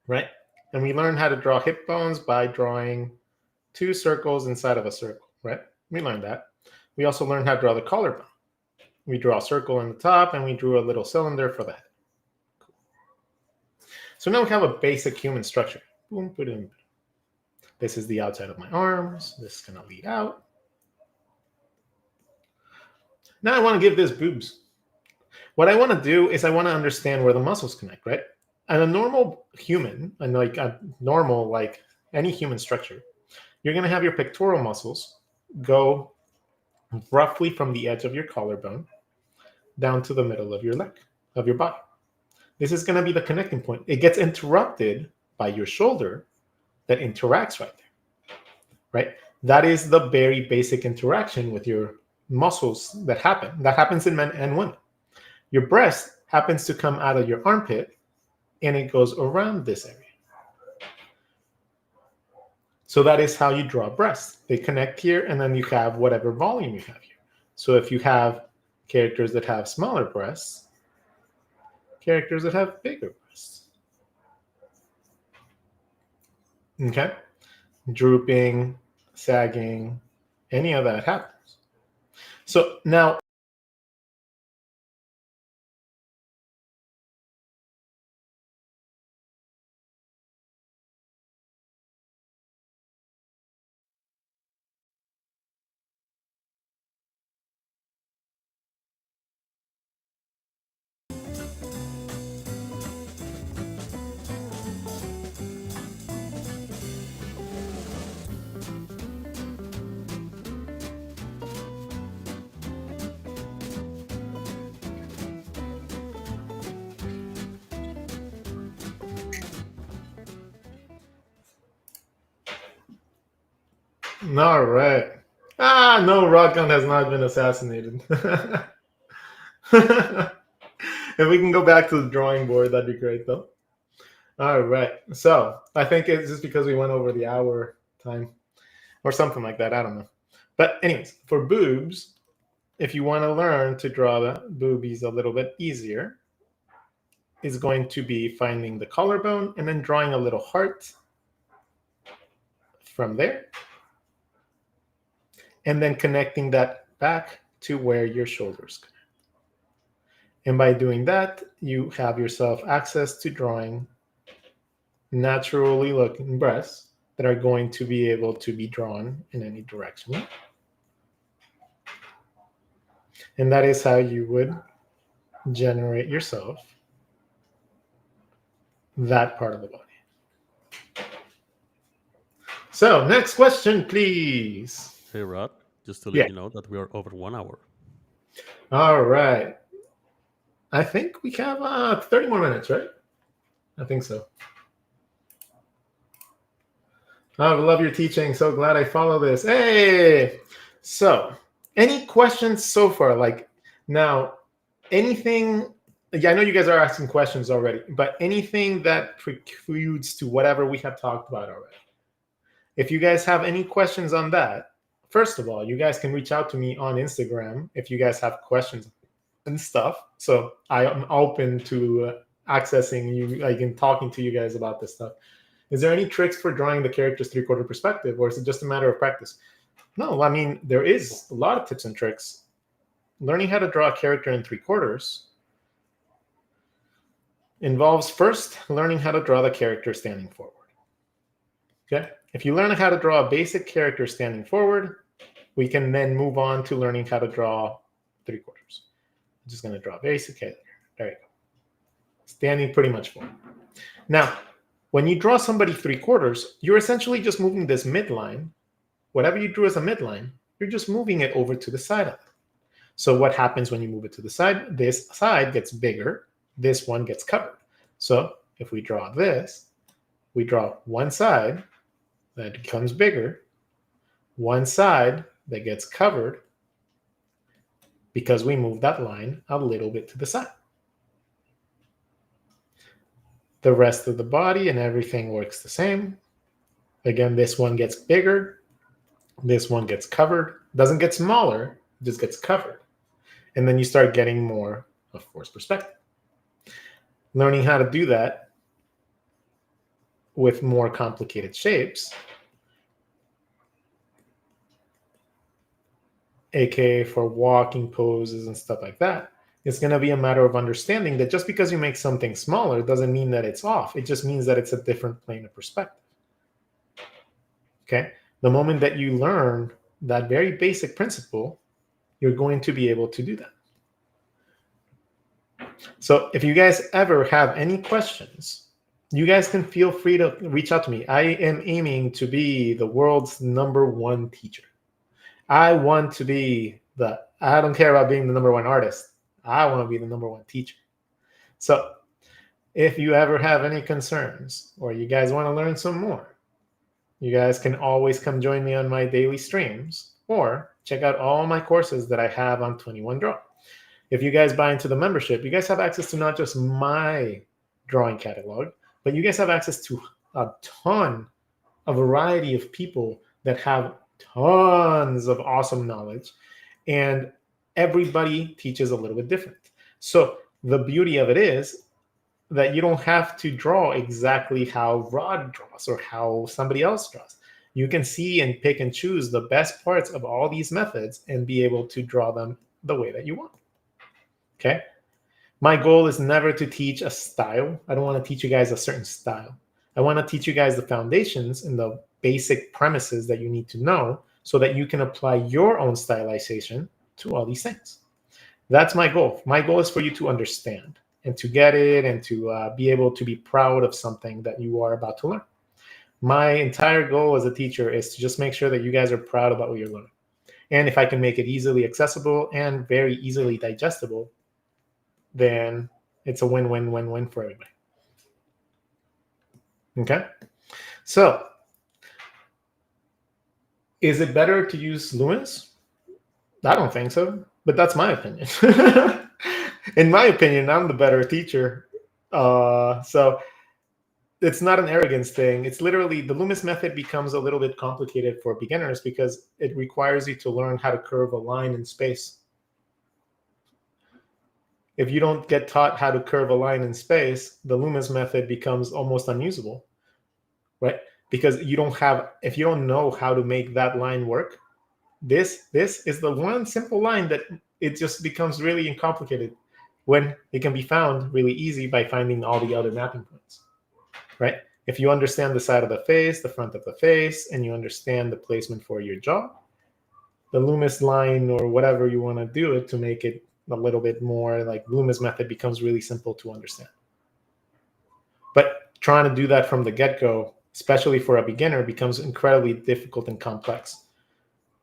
A: right? And we learn how to draw hip bones by drawing 2 circles inside of a circle, right? We learned that. We also learned how to draw the collarbone. We draw a circle on the top, and we drew a little cylinder for that. So now we have a basic human structure. Boom, boom. This is the outside of my arms. This is going to lead out. Now I want to give this boobs. What I want to do is I want to understand where the muscles connect, right? And a normal human, and like a normal, like any human structure, you're going to have your pectoral muscles go roughly from the edge of your collarbone down to the middle of your leg, of your body. This is going to be the connecting point. It gets interrupted by your shoulder that interacts right there, right? That is the very basic interaction with your muscles that happen. That happens in men and women. Your breast happens to come out of your armpit, and it goes around this area. So that is how you draw breasts. They connect here, and then you have whatever volume you have here. So if you have characters that have smaller breasts, characters that have bigger breasts. Okay? Drooping, sagging, any of that happens. So now, all right. No, Rodgon has not been assassinated. If we can go back to the drawing board, that'd be great, though. All right. So I think it's just because we went over the hour time or something like that. I don't know. But anyways, for boobs, if you want to learn to draw the boobies a little bit easier, is going to be finding the collarbone and then drawing a little heart from there. And then connecting that back to where your shoulders connect. And by doing that, you have yourself access to drawing naturally looking breasts that are going to be able to be drawn in any direction. And that is how you would generate yourself that part of the body. So next question, please.
B: Hey, Rod, just to let you know that we are over 1 hour.
A: All right. I think we have 30 more minutes, right? I think so. I love your teaching. So glad I follow this. Hey! So, any questions so far? Like, now, anything... Yeah, I know you guys are asking questions already, but anything that precludes to whatever we have talked about already. If you guys have any questions on that, first of all, you guys can reach out to me on Instagram if you guys have questions and stuff. So I am open to accessing you, like, and talking to you guys about this stuff. Is there any tricks for drawing the characters 3/4 perspective, or is it just a matter of practice? No, I mean, there is a lot of tips and tricks. Learning how to draw a character in 3/4 involves first learning how to draw the character standing forward. Okay? If you learn how to draw a basic character standing forward, we can then move on to learning how to draw 3/4. I'm just going to draw basic character. There you go. Standing pretty much forward. Now, when you draw somebody 3/4, you're essentially just moving this midline. Whatever you drew as a midline, you're just moving it over to the side of it. So what happens when you move it to the side? This side gets bigger. This one gets covered. So if we draw this, we draw one side that becomes bigger, one side that gets covered because we move that line a little bit to the side. The rest of the body and everything works the same. Again, this one gets bigger. This one gets covered. Doesn't get smaller, just gets covered. And then you start getting more of forced perspective. Learning how to do that with more complicated shapes, aka for walking poses and stuff like that, it's going to be a matter of understanding that just because you make something smaller doesn't mean that it's off. It just means that it's a different plane of perspective. Okay? The moment that you learn that very basic principle, you're going to be able to do that. So if you guys ever have any questions, you guys can feel free to reach out to me. I am aiming to be the world's #1 teacher. I want to be I don't care about being the #1 artist. I want to be the #1 teacher. So if you ever have any concerns or you guys want to learn some more, you guys can always come join me on my daily streams or check out all my courses that I have on 21 Draw. If you guys buy into the membership, you guys have access to not just my drawing catalog, but you guys have access to a variety of people that have tons of awesome knowledge, and everybody teaches a little bit different. So the beauty of it is that you don't have to draw exactly how Rod draws or how somebody else draws. You can see and pick and choose the best parts of all these methods and be able to draw them the way that you want. Okay? My goal is never to teach a style. I don't want to teach you guys a certain style. I want to teach you guys the foundations and the basic premises that you need to know so that you can apply your own stylization to all these things. That's my goal. My goal is for you to understand and to get it and to be able to be proud of something that you are about to learn. My entire goal as a teacher is to just make sure that you guys are proud about what you're learning. And if I can make it easily accessible and very easily digestible, then it's a win-win-win-win for everybody. Okay? So, is it better to use Loomis? I don't think so, but that's my opinion. In my opinion, I'm the better teacher. So it's not an arrogance thing. It's literally the Loomis method becomes a little bit complicated for beginners because it requires you to learn how to curve a line in space. If you don't get taught how to curve a line in space, the Loomis method becomes almost unusable, right? Because if you don't know how to make that line work, this is the one simple line that it just becomes really complicated when it can be found really easy by finding all the other mapping points, right? If you understand the side of the face, the front of the face, and you understand the placement for your jaw, the Loomis line or whatever you want to do it to make it a little bit more like Loomis method becomes really simple to understand. But trying to do that from the get-go, especially for a beginner, becomes incredibly difficult and complex,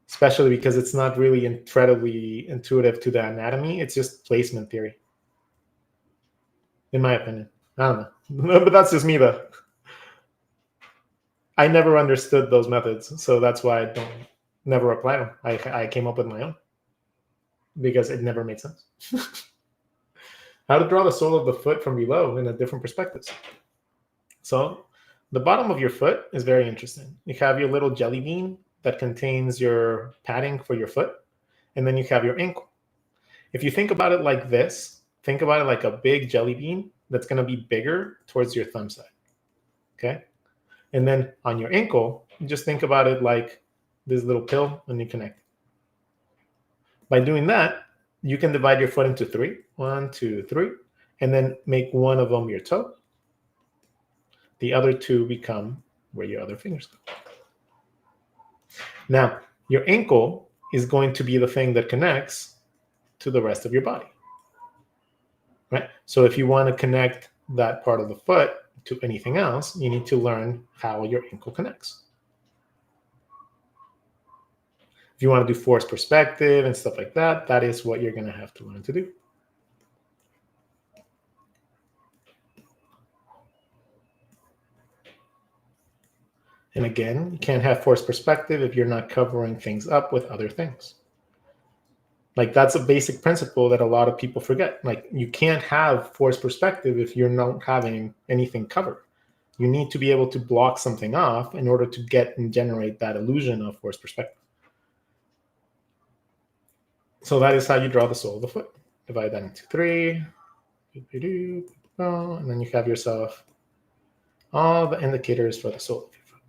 A: especially because it's not really incredibly intuitive to the anatomy. It's just placement theory, in my opinion. I don't know, but that's just me though. I never understood those methods, so that's why I don't never apply them. I came up with my own because it never made sense. How to draw the sole of the foot from below in a different perspectives. So the bottom of your foot is very interesting. You have your little jelly bean that contains your padding for your foot, and then you have your ankle. If you think about it like this, think about it like a big jelly bean that's going to be bigger towards your thumb side, okay? And then on your ankle, you just think about it like this little pill and you connect. By doing that, you can divide your foot into 3, 1, 2, 3, and then make one of them your toe. The other two become where your other fingers go. Now, your ankle is going to be the thing that connects to the rest of your body. Right? So if you want to connect that part of the foot to anything else, you need to learn how your ankle connects. If you want to do force perspective and stuff like that, that is what you're going to have to learn to do. And again, you can't have force perspective if you're not covering things up with other things. Like, that's a basic principle that a lot of people forget. Like, you can't have force perspective if you're not having anything covered. You need to be able to block something off in order to get and generate that illusion of force perspective. So that is how you draw the sole of the foot. Divide that into 3. And then you have yourself all the indicators for the sole of your foot.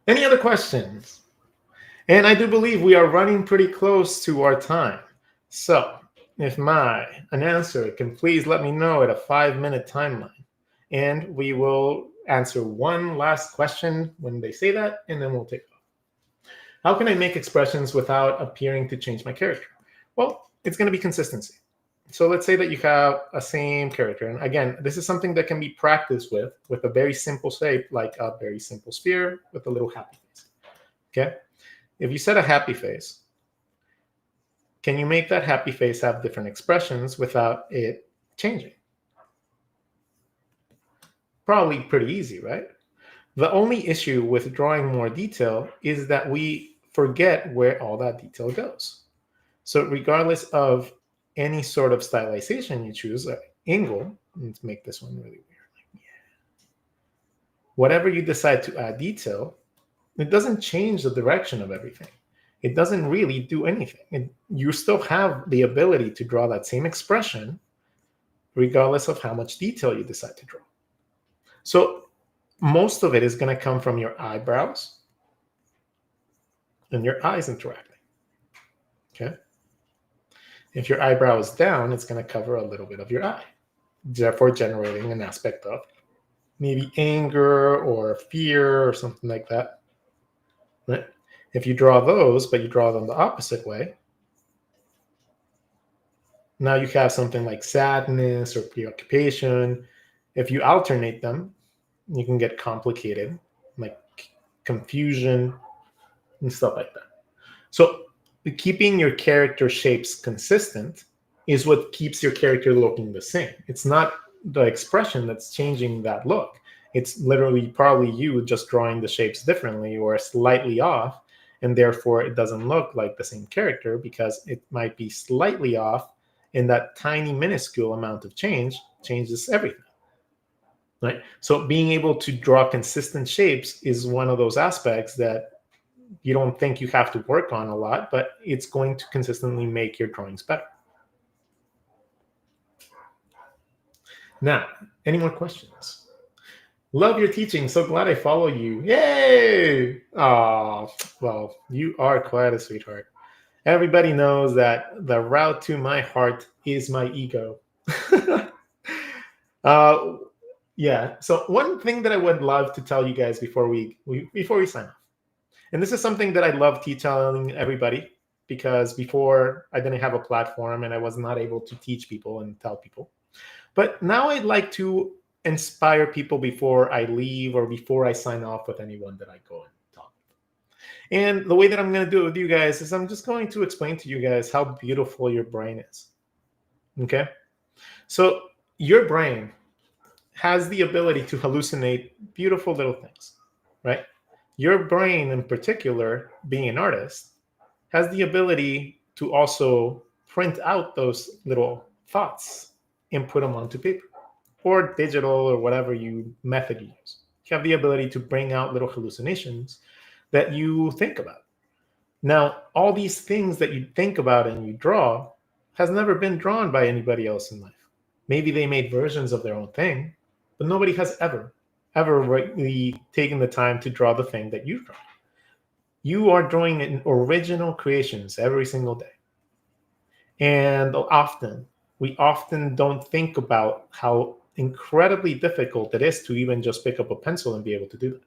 A: Any other questions? And I do believe we are running pretty close to our time. So if an answer can please let me know at a 5-minute timeline. And we will answer one last question when they say that, and then we'll take off. How can I make expressions without appearing to change my character? Well, it's going to be consistency. So let's say that you have a same character. And again, this is something that can be practiced with a very simple shape, like a very simple sphere with a little happy face. Okay? If you set a happy face, can you make that happy face have different expressions without it changing? Probably pretty easy, right? The only issue with drawing more detail is that we forget where all that detail goes. So regardless of any sort of stylization you choose, like angle, let's make this one really weird. Whatever you decide to add detail, it doesn't change the direction of everything. It doesn't really do anything. You still have the ability to draw that same expression regardless of how much detail you decide to draw. So most of it is going to come from your eyebrows and your eyes interacting. Okay? If your eyebrow is down, it's going to cover a little bit of your eye, therefore generating an aspect of maybe anger or fear or something like that. Right? If you draw those, but you draw them the opposite way, now you have something like sadness or preoccupation. If you alternate them, you can get complicated, like confusion and stuff like that. So keeping your character shapes consistent is what keeps your character looking the same. It's not the expression that's changing that look. It's literally probably you just drawing the shapes differently or slightly off, and therefore it doesn't look like the same character because it might be slightly off, and that tiny minuscule amount of change changes everything. Right? So being able to draw consistent shapes is one of those aspects that you don't think you have to work on a lot, but it's going to consistently make your drawings better. Now, any more questions? Love your teaching. So glad I follow you. Yay! Oh, well, you are quite a sweetheart. Everybody knows that the route to my heart is my ego. Yeah. So one thing that I would love to tell you guys before we sign off, and this is something that I love telling everybody, because before I didn't have a platform and I was not able to teach people and tell people. But now I'd like to inspire people before I leave or before I sign off with anyone that I go and talk with. And the way that I'm going to do it with you guys is I'm just going to explain to you guys how beautiful your brain is. Okay? So your brain has the ability to hallucinate beautiful little things, right? Your brain in particular, being an artist, has the ability to also print out those little thoughts and put them onto paper or digital or whatever method you use. You have the ability to bring out little hallucinations that you think about. Now, all these things that you think about and you draw has never been drawn by anybody else in life. Maybe they made versions of their own thing, but nobody has ever really taken the time to draw the thing that you draw. You are drawing original creations every single day. And we often don't think about how incredibly difficult it is to even just pick up a pencil and be able to do that.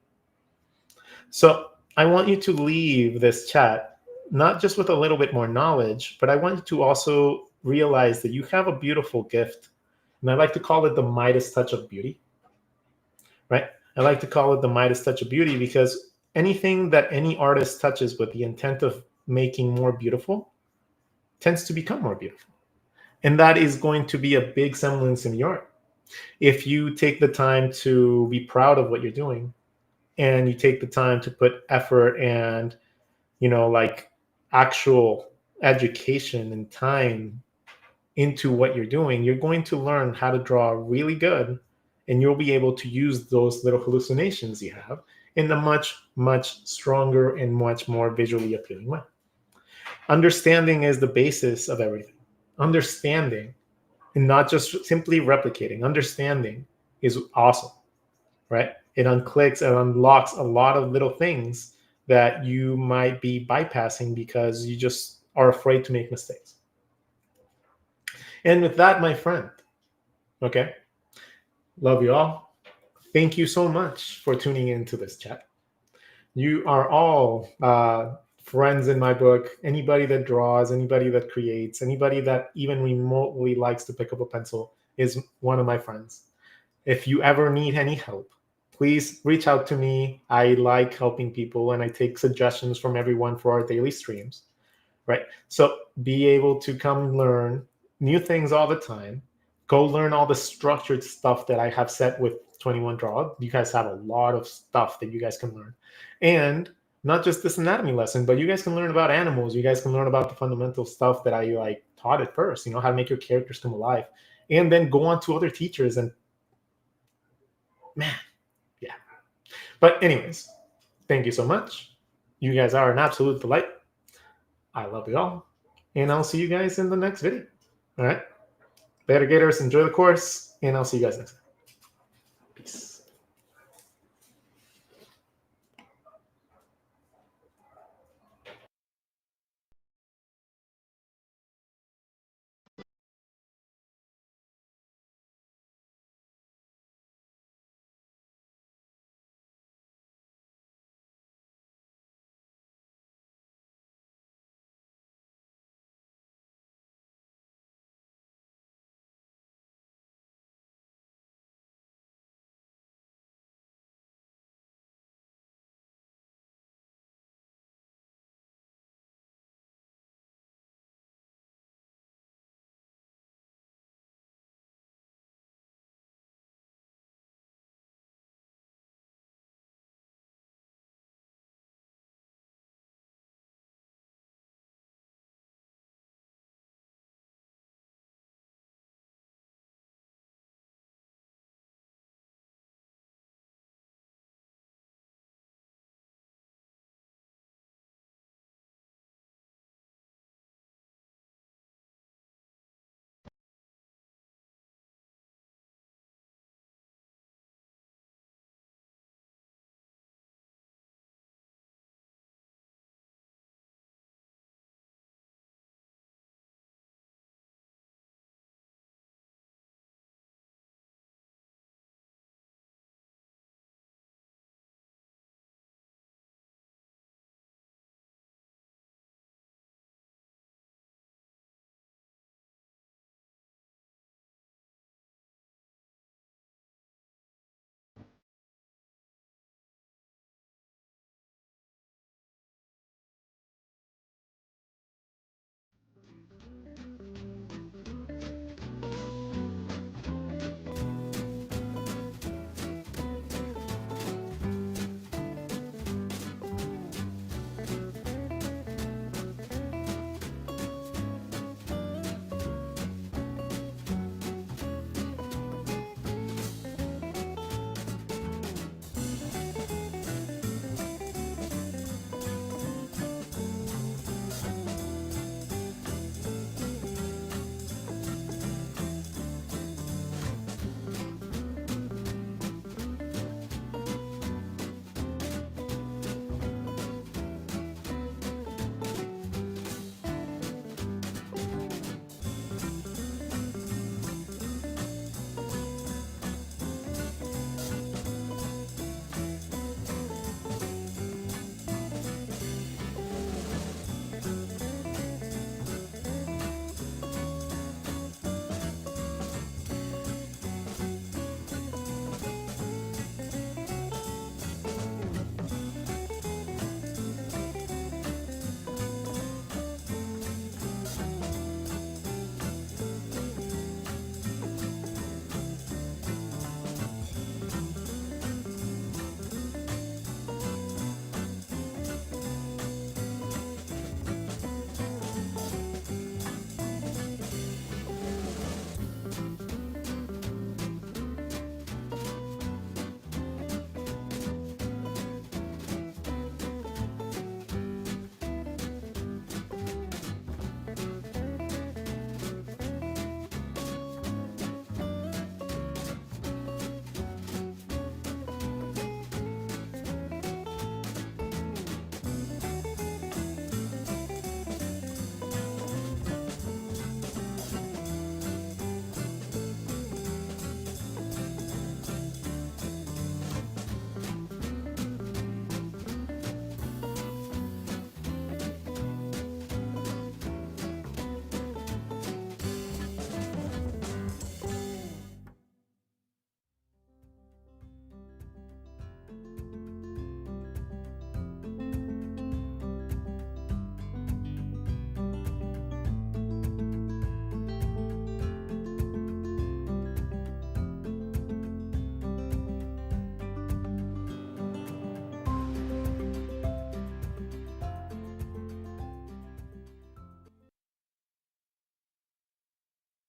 A: So I want you to leave this chat not just with a little bit more knowledge, but I want you to also realize that you have a beautiful gift. And I like to call it the Midas touch of beauty, right? I like to call it the Midas touch of beauty because anything that any artist touches with the intent of making more beautiful tends to become more beautiful. And that is going to be a big semblance in your art. If you take the time to be proud of what you're doing and you take the time to put effort and, like actual education and time into what you're doing, you're going to learn how to draw really good, and you'll be able to use those little hallucinations you have in a much, much stronger and much more visually appealing way. Understanding is the basis of everything. Understanding and not just simply replicating. Understanding is awesome, right? It unclicks and unlocks a lot of little things that you might be bypassing because you just are afraid to make mistakes. And with that, my friend, okay, love you all. Thank you so much for tuning into this chat. You are all friends in my book. Anybody that draws, anybody that creates, anybody that even remotely likes to pick up a pencil is one of my friends. If you ever need any help, please reach out to me. I like helping people, and I take suggestions from everyone for our daily streams, right? So be able to come learn new things all the time. Go learn all the structured stuff that I have set with 21 Draw. You guys have a lot of stuff that you guys can learn. And not just this anatomy lesson, but you guys can learn about animals. You guys can learn about the fundamental stuff that I taught at first, how to make your characters come alive. And then go on to other teachers and man, yeah. But anyways, thank you so much. You guys are an absolute delight. I love you all. And I'll see you guys in the next video. All right. Later, Gators. Enjoy the course. And I'll see you guys next time.